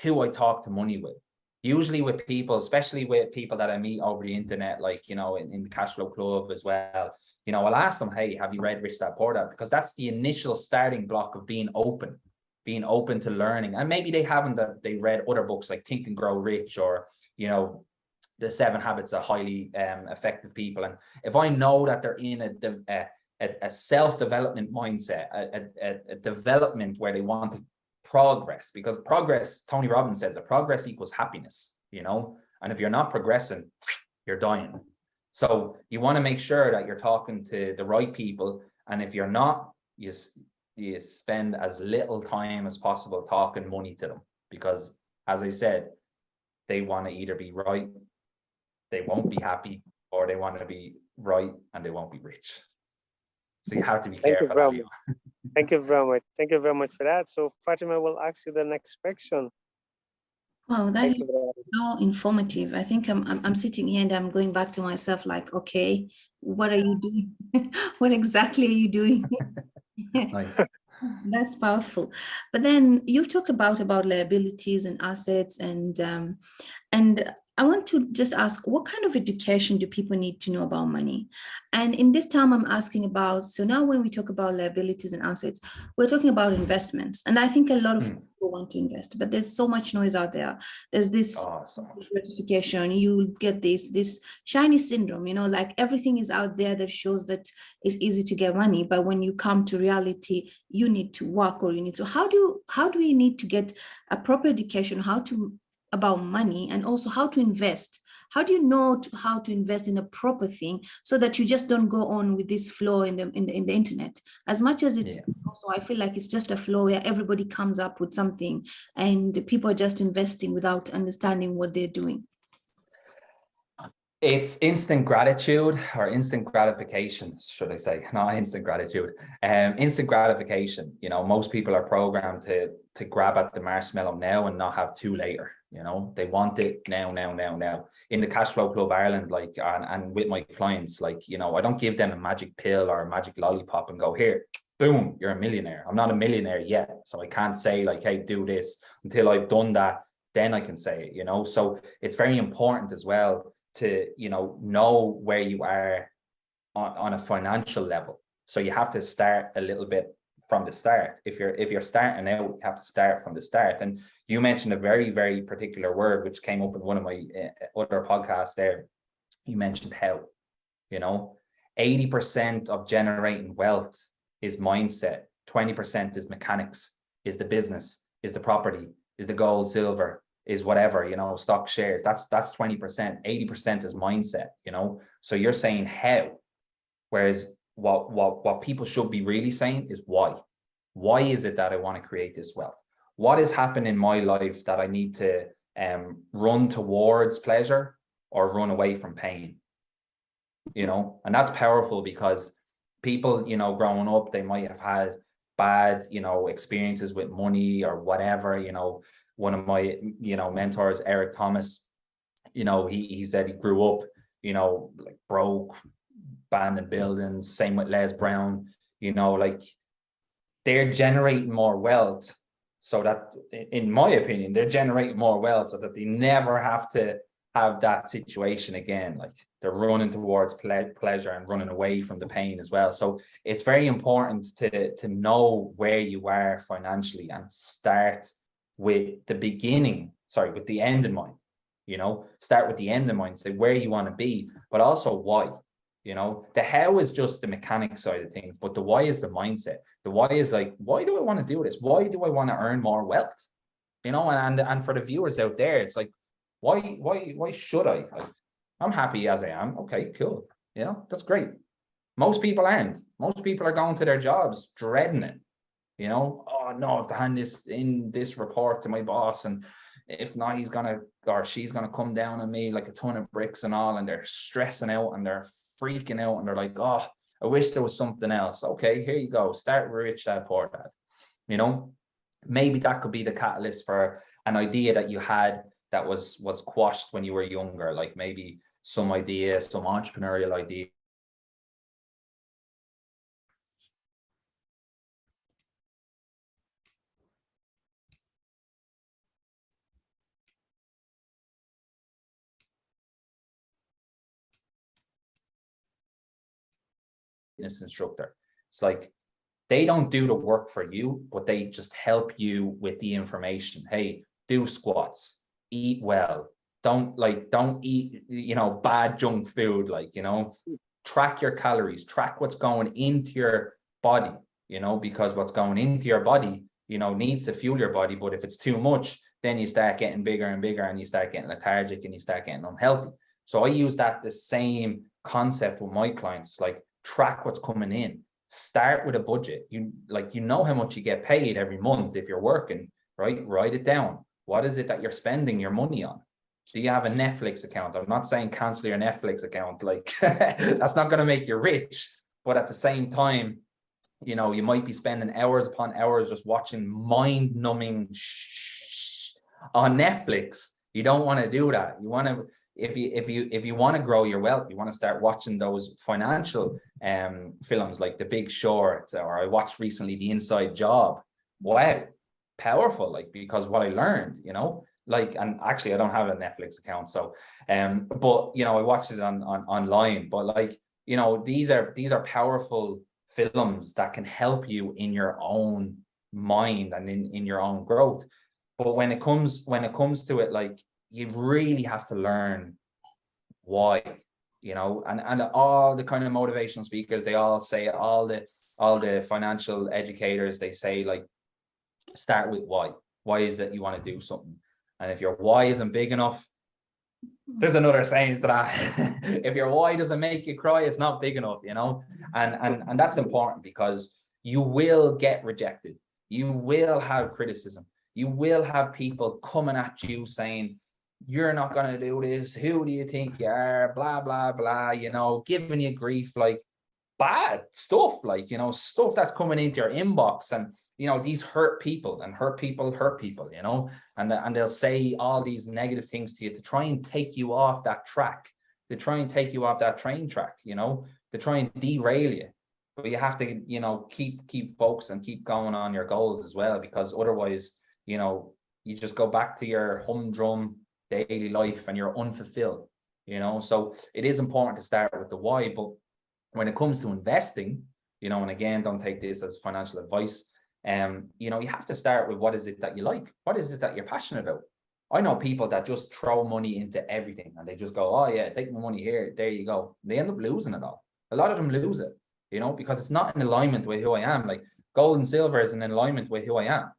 who I talk to money with. Usually with people, especially with people that I meet over the internet, like, you know, in the Cash Flow Club as well, you know, I'll ask them, hey, have you read Rich Dad Poor Dad? Because that's the initial starting block of being open to learning. And maybe they haven't, they read other books like Think and Grow Rich, or, you know, The 7 Habits of Highly Effective People. And if I know that they're in a self-development mindset, a development where they want to progress, because progress, Tony Robbins says that progress equals happiness, you know, and if you're not progressing, you're dying. So you want to make sure that you're talking to the right people. And if you're not, you spend as little time as possible talking money to them, because as I said, they want to either be right, they won't be happy, or they want to be right and they won't be rich. So you have to be Thank you careful, very Ali. much. Thank you very much. Thank you very much for that. So Fatima will ask you the next question. Wow, that Thank is you for that. so informative. I think I'm sitting here and I'm going back to myself like, okay, what are you doing? What exactly are you doing? Nice. That's powerful. But then you've talked about liabilities and assets, and I want to just ask, what kind of education do people need to know about money? And in this time, I'm asking about, so now when we talk about liabilities and assets, we're talking about investments. And I think a lot of people want to invest, but there's so much noise out there. There's this Oh, so much. gratification, you get this shiny syndrome, like everything is out there that shows that it's easy to get money, but when you come to reality, you need to work, or you need to, how do we need to get a proper education about money, and also how to invest? How do you know how to invest in a proper thing, so that you just don't go on with this flow in the internet? As much as it's also, I feel like it's just a flow where everybody comes up with something and people are just investing without understanding what they're doing. It's instant gratitude, or instant gratification, should I say? Not instant gratitude. Instant gratification. Most people are programmed to grab at the marshmallow now and not have two later. They want it now. In the Cash Flow Club Ireland, and with my clients, I don't give them a magic pill or a magic lollipop and go, here, boom, you're a millionaire. I'm not a millionaire yet, so I can't say hey, do this until I've done that. Then I can say it. So it's very important as well to know where you are on a financial level. So you have to start a little bit from the start. If you're starting out, you have to start from the start. And you mentioned a very, very particular word which came up in one of my other podcasts there. You mentioned how. 80% of generating wealth is mindset, 20% is mechanics, is the business, is the property, is the gold, silver, is whatever, stock shares. That's 20%. 80% is mindset, So you're saying how, whereas what people should be really saying is why. Why is it that I want to create this wealth? What has happened in my life that I need to run towards pleasure or run away from pain? And that's powerful, because people, growing up, they might have had bad, experiences with money or whatever. One of my, mentors, Eric Thomas, he said he grew up, broke, abandoned buildings. Same with Les Brown, they're generating more wealth, so that, in my opinion, they're generating more wealth so that they never have to have that situation again. They're running towards pleasure and running away from the pain as well. So it's very important to know where you are financially and start with the with the end in mind. Start with the end in mind, say where you want to be, but also why. The how is just the mechanic side of things, but the why is the mindset. The why is why do I want to do this? Why do I want to earn more wealth? And for the viewers out there, it's why should I? I'm happy as I am. Okay, cool. That's great. Most people aren't. Most people are going to their jobs dreading it. Oh no, I have to hand this report to my boss, and if not, he's gonna or she's gonna come down on me like a ton of bricks and all, and they're stressing out and they're freaking out, and they're like, oh, I wish there was something else. Okay, here you go. Start with Rich Dad Poor Dad. Maybe that could be the catalyst for an idea that you had that was quashed when you were younger, like maybe some entrepreneurial idea. Instructor. It's they don't do the work for you, but they just help you with the information. Hey, do squats, eat well, don't eat bad junk food, track your calories, track what's going into your body, because what's going into your body needs to fuel your body. But if it's too much, then you start getting bigger and bigger, and you start getting lethargic, and you start getting unhealthy. So I use that the same concept with my clients, like track what's coming in. Start with a budget. You know how much you get paid every month if you're working, right? Write it down. What is it that you're spending your money on? Do you have a Netflix account? I'm not saying cancel your Netflix account. Like that's not going to make you rich. But at the same time, you know, you might be spending hours upon hours just watching mind-numbing on Netflix. You don't want to do that. You want to, if you want to grow your wealth, you want to start watching those financial films like The Big Short, or I watched recently The Inside Job. Wow, powerful, like, because what I learned, you know, like, and actually I don't have a Netflix account, so but you know, I watched it on online. But like, you know, these are powerful films that can help you in your own mind and in your own growth. But when it comes to it, like, you really have to learn why, you know, and all the kind of motivational speakers, they all say, all the financial educators, they say, like, start with why is that you want to do something. And if your why isn't big enough, there's another saying to that. If your why doesn't make you cry, it's not big enough, you know. And that's important, because you will get rejected, you will have criticism, you will have people coming at you saying, you're not going to do this, who do you think you are, blah blah blah, you know, giving you grief, like bad stuff, like, you know, stuff that's coming into your inbox. And you know, these hurt people, you know, and they'll say all these negative things to you to try and take you off that track, to try and take you off that train track, you know, to try and derail you. But you have to, you know, keep focused and keep going on your goals as well, because otherwise, you know, you just go back to your humdrum daily life and you're unfulfilled, you know. So it is important to start with the why. But when it comes to investing, you know, and again, don't take this as financial advice, you know, you have to start with, what is it that you like? What is it that you're passionate about? I know people that just throw money into everything, and they just go, oh yeah, take my money here, there you go. They end up losing it all. A lot of them lose it, you know, because it's not in alignment with who I am. Like, gold and silver is in alignment with who I am.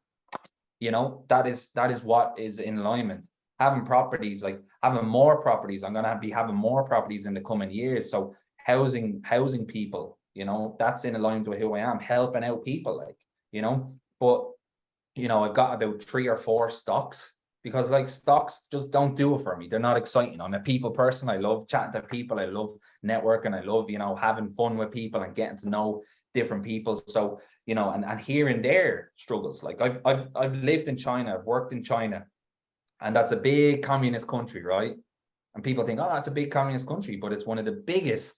You know, that is what is in alignment. Having properties, like having more properties, I'm going to be having more properties in the coming years. So housing people, you know, that's in alignment with who I am, helping out people, like, you know. But, you know, I've got about 3 or 4 stocks, because like, stocks just don't do it for me. They're not exciting. I'm a people person. I love chatting to people. I love networking. I love, you know, having fun with people and getting to know different people. So, you know, and hearing their struggles. Like, I've lived in China, I've worked in China, and that's a big communist country, right? And people think, oh, that's a big communist country, but it's one of the biggest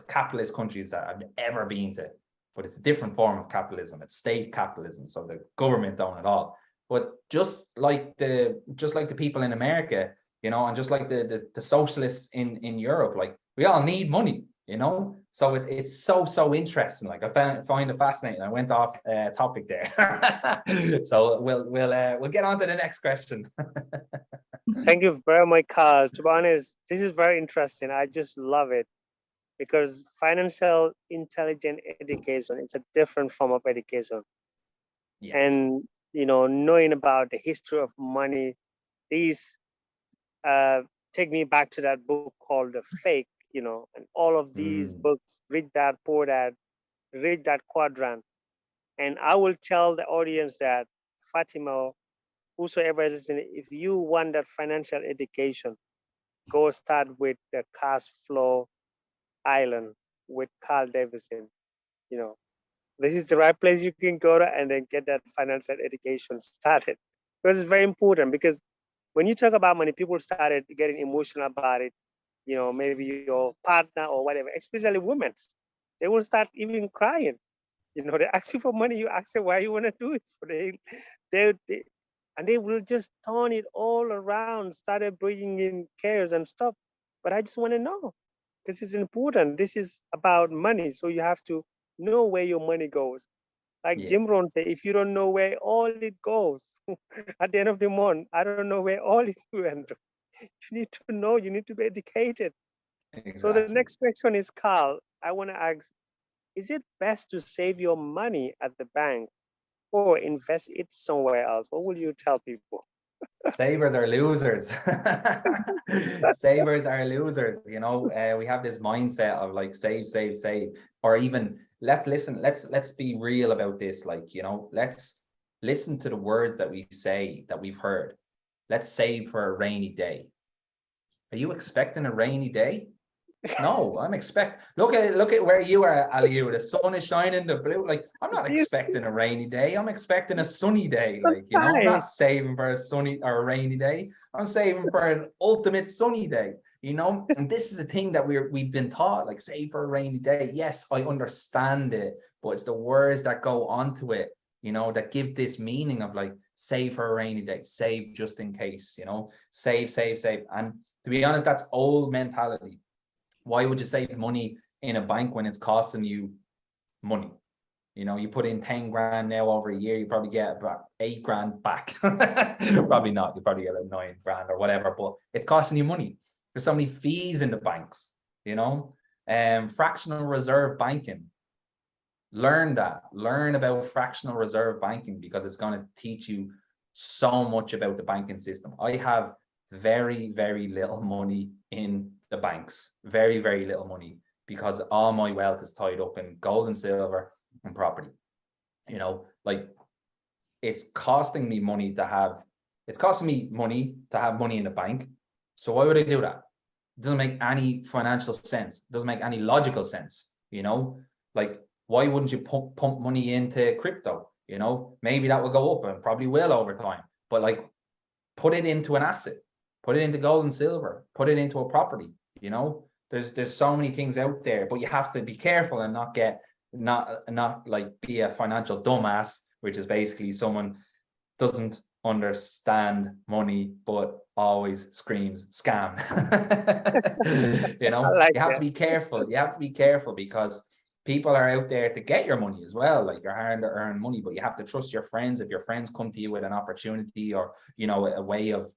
capitalist countries that I've ever been to. But it's a different form of capitalism. It's state capitalism, so the government don't at all. But just like the people in America, you know, and just like the socialists in Europe, like, we all need money, you know. So it's so interesting. Like, I find it fascinating. I went off topic there. So we'll get on to the next question. Thank you very much, Carl. To be honest, this is very interesting. I just love it, because financial intelligence education, it's a different form of education. Yes. And, you know, knowing about the history of money, these take me back to that book called The Fake, you know, and all of these books, read that, pour that, read that quadrant. And I will tell the audience that, Fatima, whosoever is listening, if you want that financial education, go start with the Cash Flow Island with Carl Davidson. You know, this is the right place you can go to and then get that financial education started. Because it's very important, because when you talk about money, people started getting emotional about it. You know, maybe your partner or whatever, especially women, they will start even crying. You know, they ask you for money, you ask them why you want to do it. So they and they will just turn it all around, started bringing in chaos and stuff. But I just want to know, this is important. This is about money. So you have to know where your money goes. Like Yeah, Jim Rohn said, if you don't know where all it goes, at the end of the month, I don't know where all it went. You need to know, you need to be educated. So the exactly. next question is, Carl, I want to ask, is it best to save your money at the bank or invest it somewhere else? What will you tell people? Savers are losers. Savers are losers. You know, we have this mindset of like save, save, save, or even let's listen. Let's be real about this. Like, you know, let's listen to the words that we say that we've heard. Let's save for a rainy day. Are you expecting a rainy day? No, look at where you are, Aliu. The sun is shining, the blue. Like, I'm not expecting a rainy day. I'm expecting a sunny day. Like, you know, I'm not saving for a sunny or a rainy day. I'm saving for an ultimate sunny day, you know. And this is the thing that we've been taught, like, save for a rainy day. Yes, I understand it, but it's the words that go onto it, you know, that give this meaning of like save for a rainy day, save just in case, you know, save, save, save. And to be honest, that's old mentality. Why would you save money in a bank when it's costing you money? You know, you put in 10 grand now over a year, you probably get about 8 grand back. Probably not. You probably get a 9 grand or whatever, but it's costing you money. There's so many fees in the banks, you know. Fractional reserve banking. Learn that. Learn about fractional reserve banking because it's going to teach you so much about the banking system. I have very, very little money in the banks, very, very little money, because all my wealth is tied up in gold and silver and property. You know, like it's costing me money to have money in the bank. So why would I do that? It doesn't make any financial sense. It doesn't make any logical sense. You know, like why wouldn't you pump money into crypto? You know, maybe that will go up and probably will over time, but like put it into an asset. Put it into gold and silver, put it into a property, you know, there's so many things out there, but you have to be careful and not like be a financial dumbass, which is basically someone doesn't understand money, but always screams scam. You know, like you have to be careful. You have to be careful because people are out there to get your money as well, like your hard earned money, but you have to trust your friends. If your friends come to you with an opportunity or, you know, a way of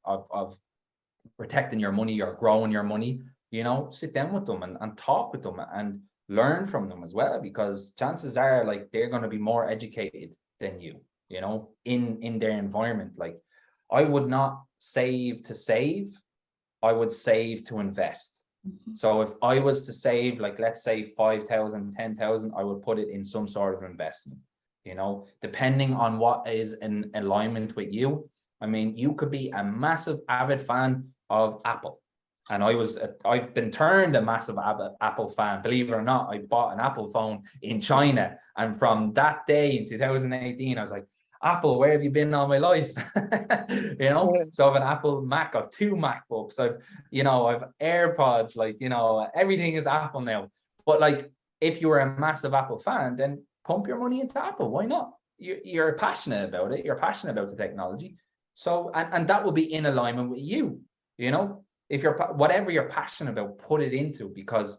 protecting your money or growing your money, you know, sit down with them and talk with them and learn from them as well, because chances are like they're going to be more educated than you, you know, in their environment. Like I would not save to save, I would save to invest. So if I was to save, like, let's say 5,000, 10,000, I would put it in some sort of investment, you know, depending on what is in alignment with you. I mean, you could be a massive avid fan of Apple. And I've been turned a massive Apple fan. Believe it or not, I bought an Apple phone in China. And from that day in 2018, I was like, Apple, where have you been all my life? You know, so I have an Apple Mac, I've 2 MacBooks, I've AirPods, like, you know, everything is Apple now. But like, if you were a massive Apple fan, then pump your money into Apple. Why not? You're passionate about it. You're passionate about the technology. So, and that will be in alignment with you, you know, if you're, whatever you're passionate about, put it into, because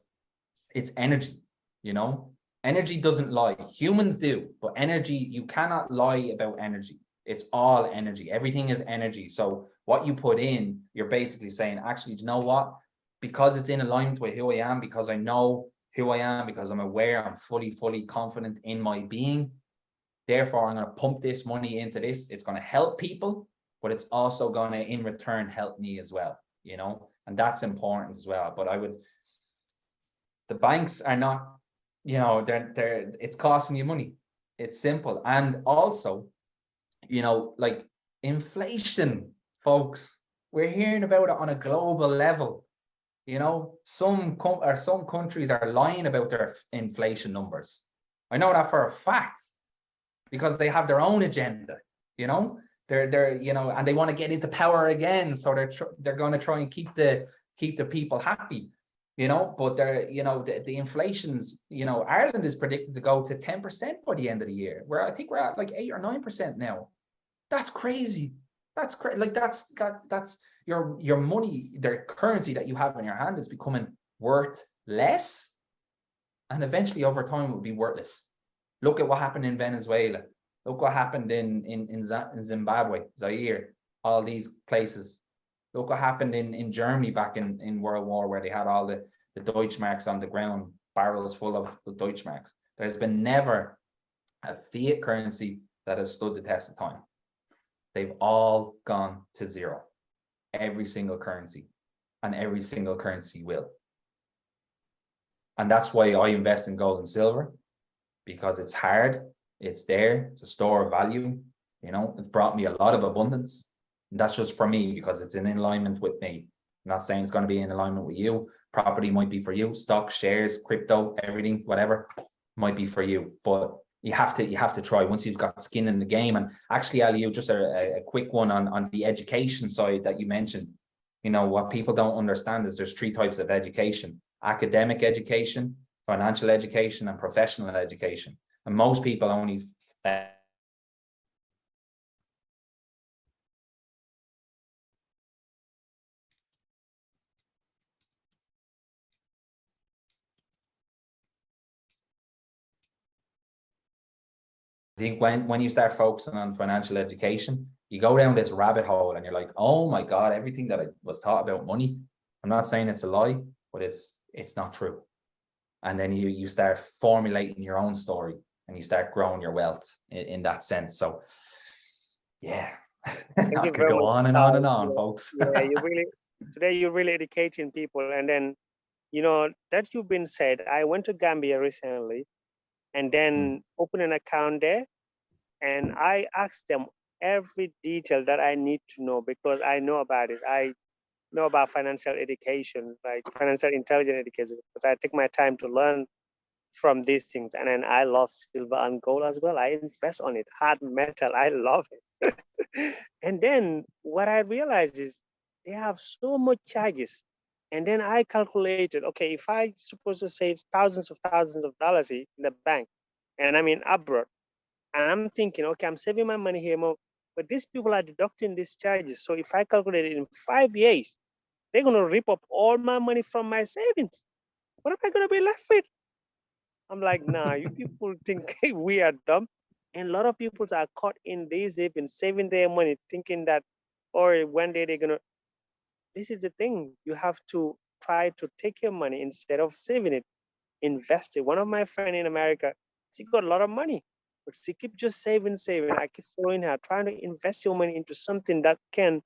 it's energy, you know, energy doesn't lie. Humans do, but energy, you cannot lie about energy. It's all energy. Everything is energy. So what you put in, you're basically saying, actually, do you know what? Because it's in alignment with who I am, because I know who I am, because I'm aware, I'm fully confident in my being. Therefore, I'm going to pump this money into this. It's going to help people, but it's also going to, in return, help me as well, you know, and that's important as well. But the banks are not, you know, it's costing you money. It's simple. And also, you know, like inflation, folks, we're hearing about it on a global level. You know, some countries are lying about their inflation numbers. I know that for a fact, because they have their own agenda, you know, they're you know, and they want to get into power again, so they're going to try and keep the people happy, you know. But they're, you know, the inflation's, you know, Ireland is predicted to go to 10% by the end of the year, where I think we're at like 8 or 9% now. That's crazy. That's crazy. Like that's your money, the currency that you have in your hand is becoming worth less, and eventually over time it will be worthless. Look at what happened in Venezuela. Look what happened in Zimbabwe, Zaire, all these places. Look what happened in Germany back in World War, where they had all the Deutschmarks on the ground, barrels full of the Deutschmarks. There's been never a fiat currency that has stood the test of time. they've all gone to zero. Every single currency, and every single currency will. And that's why I invest in gold and silver, because it's hard, it's there, it's a store of value, you know, it's brought me a lot of abundance. And that's just for me, because it's in alignment with me. I'm not saying it's going to be in alignment with you. Property might be for you, stock, shares, crypto, everything, whatever might be for you. But you have to try once you've got skin in the game. And actually, Ali, just a quick one on the education side that you mentioned. You know, what people don't understand is there's 3 types of education: academic education, financial education, and professional education. And most people only I think when you start focusing on financial education, you go down this rabbit hole and you're like, oh my God, everything that I was taught about money, I'm not saying it's a lie, but it's not true. And then you start formulating your own story and you start growing your wealth in that sense. So yeah, Thank I you could very go much. on and on and on, folks. Yeah, today you're really educating people. And then, you know, that you've been said, I went to Gambia recently and then opened an account there. And I asked them every detail that I need to know, because I know about it. I know about financial education, like financial intelligence education, because I take my time to learn from these things. And then I love silver and gold as well. I invest on it, hard metal. I love it. And then what I realized is they have so much charges. And then I calculated, okay, if I supposed to save thousands of dollars in the bank, and I'm in abroad, and I'm thinking, okay, I'm saving my money here more, but these people are deducting these charges. So if I calculate it in 5 years, they're gonna rip up all my money from my savings. What am I gonna be left with? I'm like, nah, you people think we are dumb. And a lot of people are caught in this. They've been saving their money, thinking that, or one day they're gonna. This is the thing. You have to try to take your money instead of saving it, invest it. One of my friends in America, she got a lot of money, but she keep just saving. I keep following her, trying to invest your money into something that can,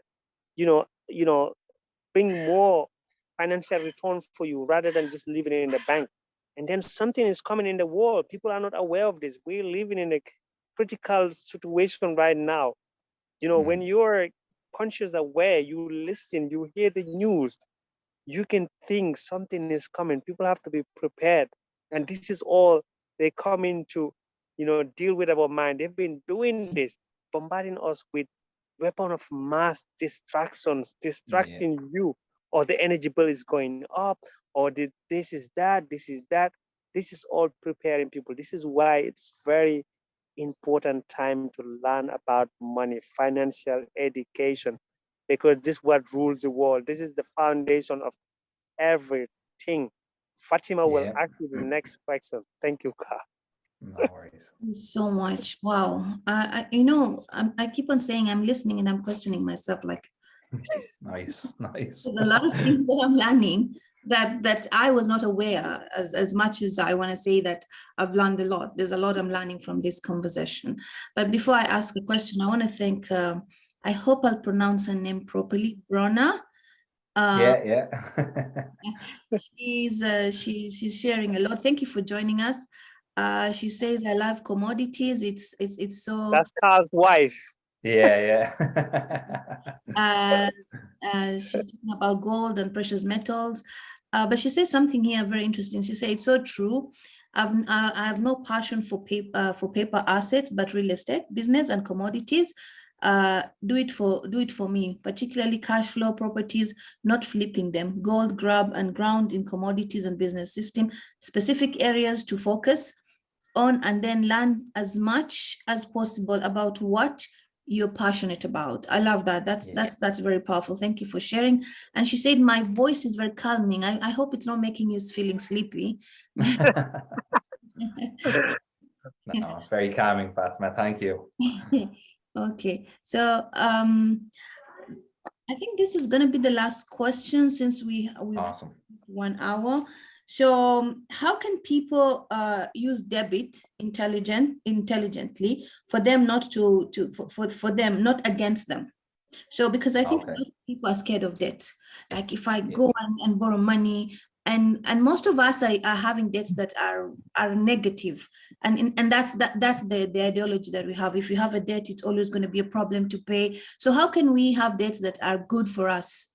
bring more financial return for you rather than just leaving it in the bank. And then something is coming in the world. People are not aware of this. We're living in a critical situation right now. When you're conscious aware, you listen, you hear the news, you can think something is coming. People have to be prepared. And this is all they come into, deal with our mind. They've been doing this, bombarding us with weapon of mass distractions, Yeah. distracting you, or the energy bill is going up, or this is that, this is that. This is all preparing people. This is why it's very important time to learn about money, financial education, because this is what rules the world. This is the foundation of everything. Fatima will Yeah. ask you the next question. Thank you, Ka. No worries. Thank you so much. Wow. I keep on saying I'm listening and I'm questioning myself. Like, Nice. there's a lot of things that I'm learning that I was not aware, as much as I want to say that I've learned a lot. There's a lot I'm learning from this conversation. But before I ask a question, I want to thank, I hope I'll pronounce her name properly, Rona. Yeah. She's sharing a lot. Thank you for joining us. She says, I love commodities. It's so That's Carl's wife. Yeah. she's talking about gold and precious metals. But she says something here very interesting. She said, it's so true. I have no passion for paper assets, but real estate, business, and commodities. Do it for me, particularly cash flow properties, not flipping them. Gold, grab and ground in commodities and business system, specific areas to focus on, and then learn as much as possible about what you're passionate about. I love that. That's very powerful. Thank you for sharing. And she said, my voice is very calming. I hope it's not making you feeling sleepy. No, it's very calming, Fatima. Thank you. Okay, so I think this is going to be the last question, since we've Awesome. 1 hour. So how can people use debit intelligently for them not for them, not against them? So because I think a Okay. lot of people are scared of debt. Like if I Yeah. go and borrow money, and most of us are having debts that are negative, and that's the ideology that we have. If you have a debt, it's always going to be a problem to pay. So how can we have debts that are good for us?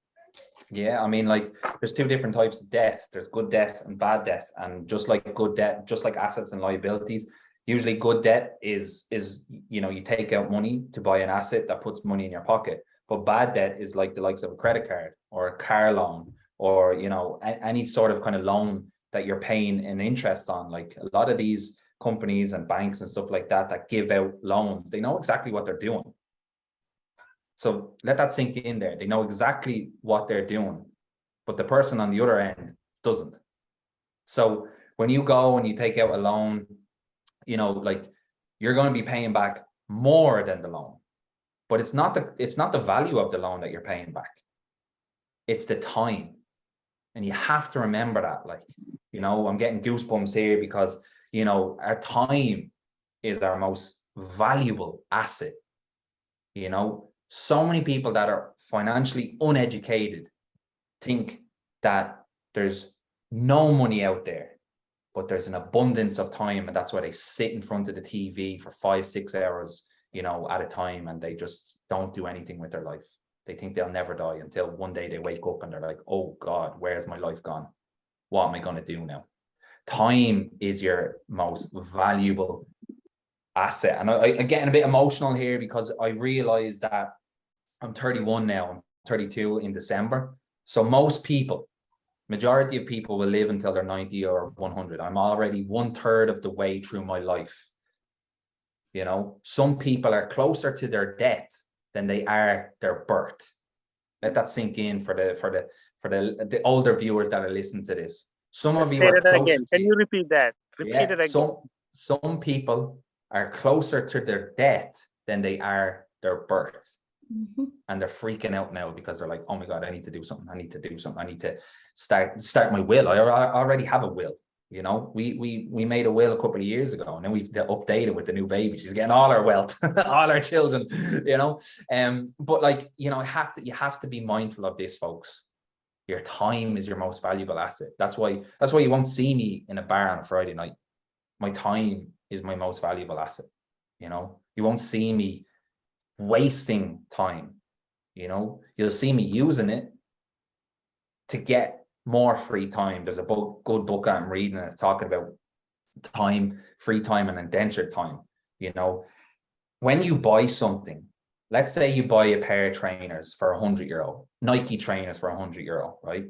Yeah, I mean, like, there's two different types of debt. There's good debt and bad debt. And just like good debt, just like assets and liabilities, usually good debt is you take out money to buy an asset that puts money in your pocket. But bad debt is like the likes of a credit card or a car loan, or any sort of kind of loan that you're paying an interest on. Like a lot of these companies and banks and stuff like that that give out loans, they know exactly what they're doing. So let that sink in there. They know exactly what they're doing, but the person on the other end doesn't. So when you go and you take out a loan, like, you're going to be paying back more than the loan, but it's not the value of the loan that you're paying back. It's the time. And you have to remember that. Like, I'm getting goosebumps here because, our time is our most valuable asset. So many people that are financially uneducated think that there's no money out there, but there's an abundance of time, and that's why they sit in front of the TV for 5-6 hours, at a time, and they just don't do anything with their life. They think they'll never die until one day they wake up and they're like, oh God, where's my life gone? What am I going to do now? Time is your most valuable asset. And I'm getting a bit emotional here because I realize that I'm 31 now. I'm 32 in December. So majority of people will live until they're 90 or 100. I'm already 1/3 of the way through my life. Some people are closer to their death than they are their birth. Let that sink in for the older viewers that are listening to this. Some of you Say are that closer again. Can you repeat that? Repeat yeah, it again. some people are closer to their death than they are their birth. Mhm. And they're freaking out now because they're like, oh my God, I need to do something. I need to do something. I need to start my will. I already have a will. We made a will a couple of years ago, and then we've updated with the new baby. She's getting all our wealth, all our children, but like, you have to be mindful of this, folks. Your time is your most valuable asset. That's why you won't see me in a bar on a Friday night. My time is my most valuable asset. You won't see me wasting time. You'll see me using it to get more free time. There's a good book I'm reading, and it's talking about time, free time, and indentured time. When you buy something, let's say you buy a pair of trainers for €100, Nike trainers for €100, right?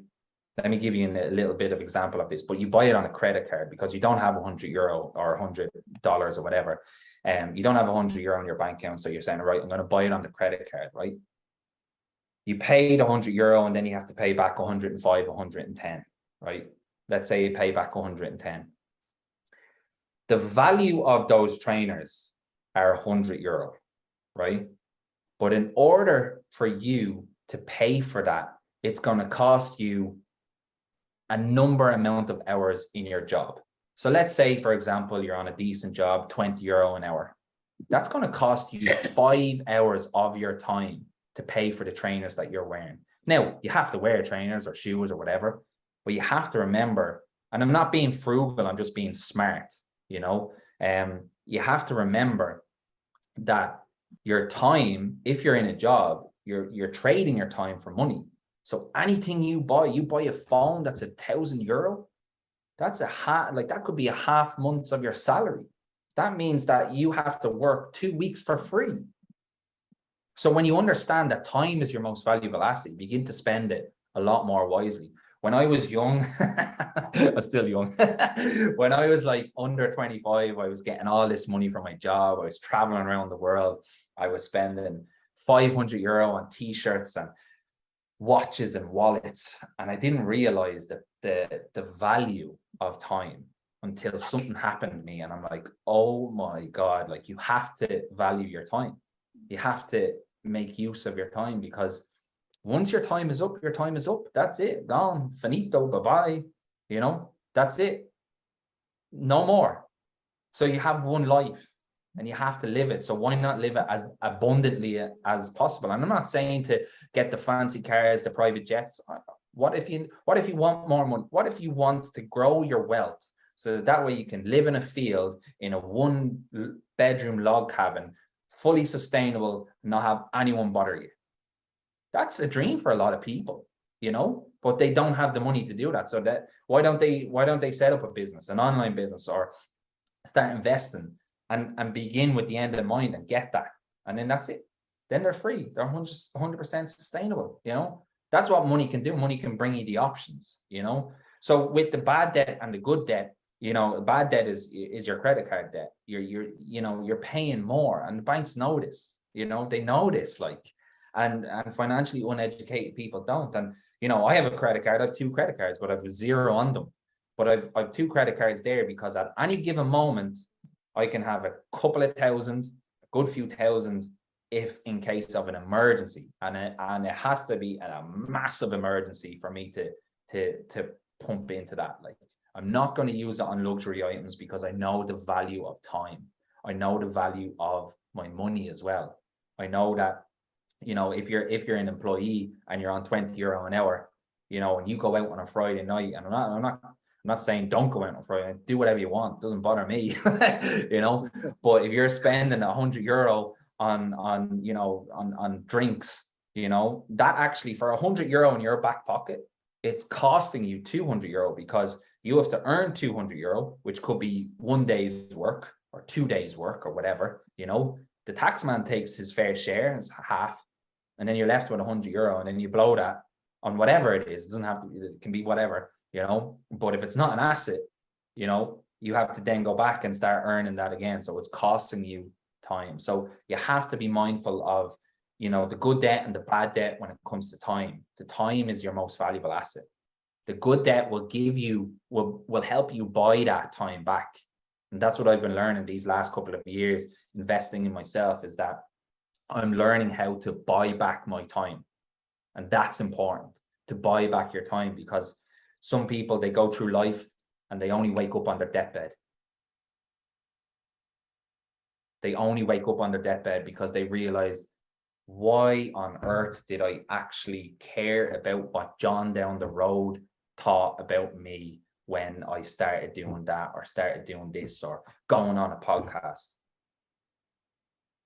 Let me give you a little bit of example of this, but you buy it on a credit card because you don't have €100 or $100 or whatever. You don't have €100 on your bank account. So you're saying, right, I'm going to buy it on the credit card, right? You paid €100 and then you have to pay back 105, 110, right? Let's say you pay back 110. The value of those trainers are €100, right? But in order for you to pay for that, it's going to cost you a amount of hours in your job. So let's say, for example, you're on a decent job, €20 an hour. That's going to cost you 5 hours of your time to pay for the trainers that you're wearing. Now, you have to wear trainers or shoes or whatever, but you have to remember, and I'm not being frugal, I'm just being smart, you have to remember that your time, if you're in a job, you're trading your time for money. So anything you buy a phone that's €1,000, that's that could be a half months of your salary. That means that you have to work 2 weeks for free. So when you understand that time is your most valuable asset, you begin to spend it a lot more wisely. When I was young, I'm still young. When I was like under 25, I was getting all this money from my job. I was traveling around the world. I was spending €500 on t-shirts and watches and wallets. And I didn't realize that the value of time until something happened to me. And I'm like, oh my God, like, you have to value your time. You have to make use of your time, because once your time is up, your time is up. That's it. Gone. Finito. Bye-bye. That's it. No more. So you have one life and you have to live it. So why not live it as abundantly as possible? And I'm not saying to get the fancy cars, the private jets. What if you want more money? What if you want to grow your wealth so that way you can live in a field in a 1-bedroom log cabin, fully sustainable, not have anyone bother you? That's a dream for a lot of people, but they don't have the money to do that. So that why don't they set up a business, an online business, or start investing and begin with the end in mind and get that, and then that's it. Then they're free. They're 100% sustainable. That's what money can do. Money can bring you the options. So with the bad debt and the good debt, bad debt is your credit card debt. You're paying more, and the banks know this. They know this, and financially uneducated people don't. And I have a credit card. I have 2 credit cards, but I have 0 on them. But I've 2 credit cards there because at any given moment, I can have a couple of thousand, a good few thousand, if in case of an emergency, and it has to be a massive emergency for me to pump into that. Like, I'm not going to use it on luxury items because I know the value of time. I know the value of my money as well. I know that, if you're an employee and you're on €20 an hour, and you go out on a Friday night, and I'm not saying don't go out on Friday, do whatever you want, doesn't bother me, but if you're spending €100 on drinks, that actually for €100 in your back pocket, it's costing you €200 because you have to earn €200, which could be 1 day's work or 2 days work or whatever. The tax man takes his fair share, it's half, and then you're left with €100, and then you blow that on whatever it is. It doesn't have to be, it can be whatever, but if it's not an asset, you have to then go back and start earning that again. So it's costing you time. So you have to be mindful of, the good debt and the bad debt when it comes to time. The time is your most valuable asset. The good debt will help you buy that time back. And that's what I've been learning these last couple of years, investing in myself, is that I'm learning how to buy back my time. And that's important, to buy back your time, because some people, they go through life and they only wake up on their deathbed. They only wake up on their deathbed because they realize, why on earth did I actually care about what John down the road thought about me when I started doing that, or started doing this, or going on a podcast?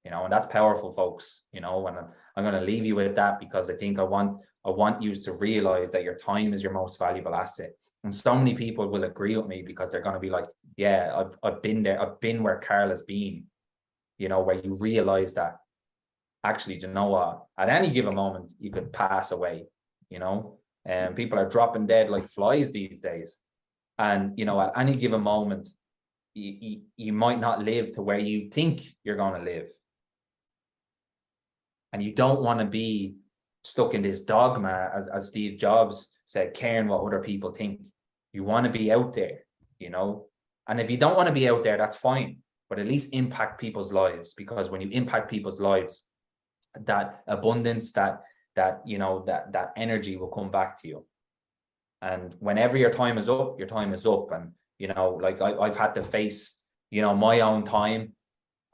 And that's powerful, folks. And I'm going to leave you with that, because I think I want you to realize that your time is your most valuable asset. And so many people will agree with me, because they're going to be like, yeah, I've been there. I've been where Carl has been, where you realize that actually, you know what, at any given moment, you could pass away, and people are dropping dead like flies these days. And, at any given moment, you might not live to where you think you're going to live. And you don't want to be stuck in this dogma, as Steve Jobs said, caring what other people think. You want to be out there, and if you don't want to be out there, that's fine, but at least impact people's lives, because when you impact people's lives, that abundance, that energy will come back to you. And whenever your time is up, your time is up. And, I've had to face, my own time.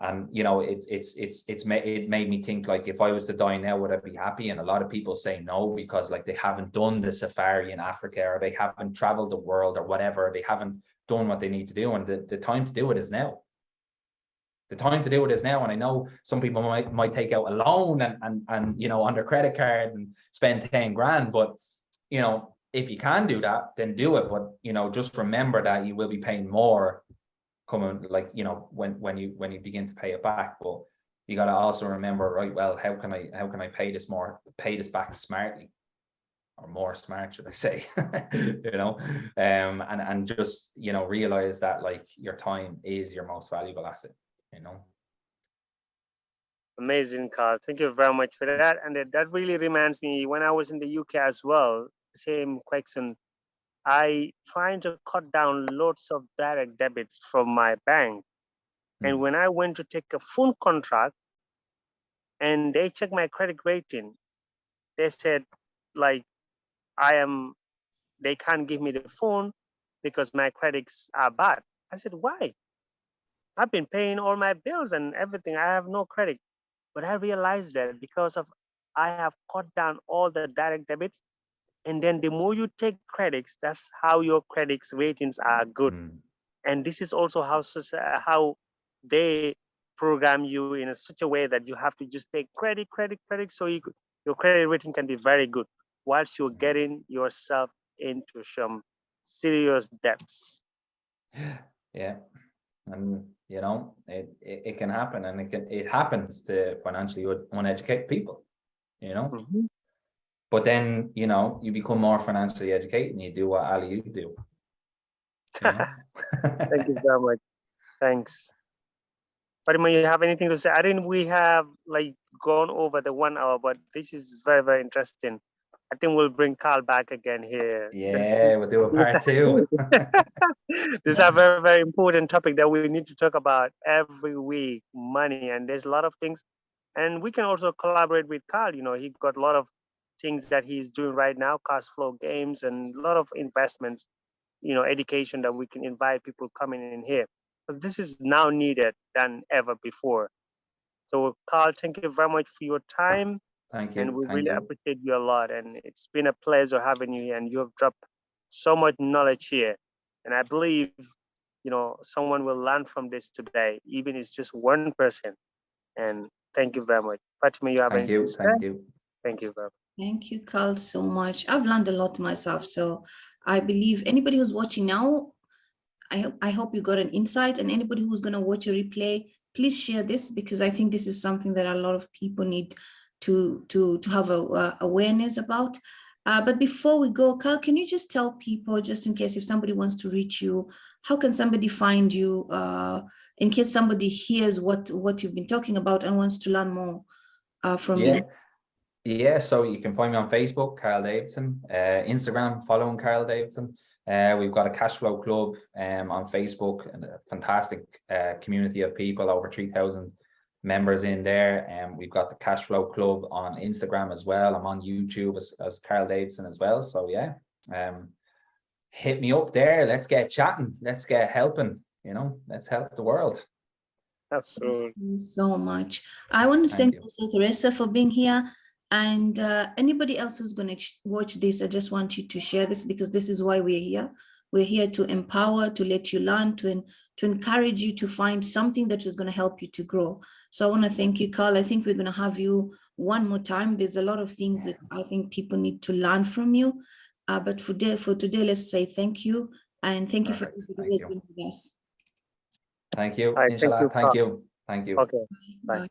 And, it made me think, like, if I was to die now, would I be happy? And a lot of people say no, because like they haven't done the safari in Africa, or they haven't traveled the world, or whatever. They haven't done what they need to do. And the time to do it is now. The time to do it is now. And I know some people might take out a loan and on their credit card and spend 10 grand. But, if you can do that, then do it. But, just remember that you will be paying more coming, like, when you begin to pay it back. But you got to also remember, right, well, how can I pay this back smartly, or more smart, should I say? And just, realize that, like, your time is your most valuable asset. Amazing, Carl. Thank you very much for that. And that really reminds me, when I was in the UK as well, same question. I trying to cut down loads of direct debits from my bank. And when I went to take a phone contract and they checked my credit rating, they said, like, they can't give me the phone because my credits are bad. I said, why? I've been paying all my bills and everything. I have no credit. But I realized that because of I have cut down all the direct debits. And then the more you take credits, that's how your credits ratings are good. And this is also how they program you in such a way that you have to just take credit, so your credit rating can be very good, whilst you're getting yourself into some serious debts. Yeah, and you know it can happen, and it happens to financially uneducated people, you know. Mm-hmm. But then you know you become more financially educated, and you do what Ali you do. You know? Thank you very much. Thanks. Fatima, you have anything to say? I think we have like gone over the 1 hour, but this is very, very interesting. I think we'll bring Carl back again here. Yeah, we'll do a part 2. This is a very, very important topic that we need to talk about every week, money. And there's a lot of things. And we can also collaborate with Carl. You know, he got a lot of things that he's doing right now, cash flow games and a lot of investments, you know, education that we can invite people coming in here. Because this is now needed than ever before. So Carl, thank you very much for your time. Thank And you. we Thank really you. appreciate you a lot. And it's been a pleasure having you here. And you have dropped so much knowledge here. And I believe, you know, someone will learn from this today, even if it's just one person. And thank you very much. Fatima, you have Thank anything you. to say? Thank you. Thank you very much. Thank you, Carl, so much. I've learned a lot myself. So I believe anybody who's watching now, I hope you got an insight, and anybody who's going to watch a replay, please share this, because I think this is something that a lot of people need to have awareness about. But before we go, Carl, can you just tell people, just in case if somebody wants to reach you, how can somebody find you, in case somebody hears what you've been talking about and wants to learn more from you? Yeah, so you can find me on Facebook, Carl Davidson, Instagram, following Carl Davidson. We've got a cash flow club on Facebook, and a fantastic community of people, over 3,000 members in there. And we've got the cash flow club on Instagram as well. I'm on YouTube as Carl Davidson as well. So yeah, hit me up there. Let's get chatting. Let's get helping. You know, let's help the world. Absolutely. Thank you so much. I want to thank also Teresa for being here. And anybody else who's going to watch this, I just want you to share this, because this is why we're here. We're here to empower, to let you learn, to encourage you to find something that is going to help you to grow. So I want to thank you, Carl. I think we're going to have you one more time. There's a lot of things that I think people need to learn from you. But for today, let's say thank you. And thank you for being with us. Thank you. Right, Inshallah. Thank you. Thank you. Okay. Bye. Bye.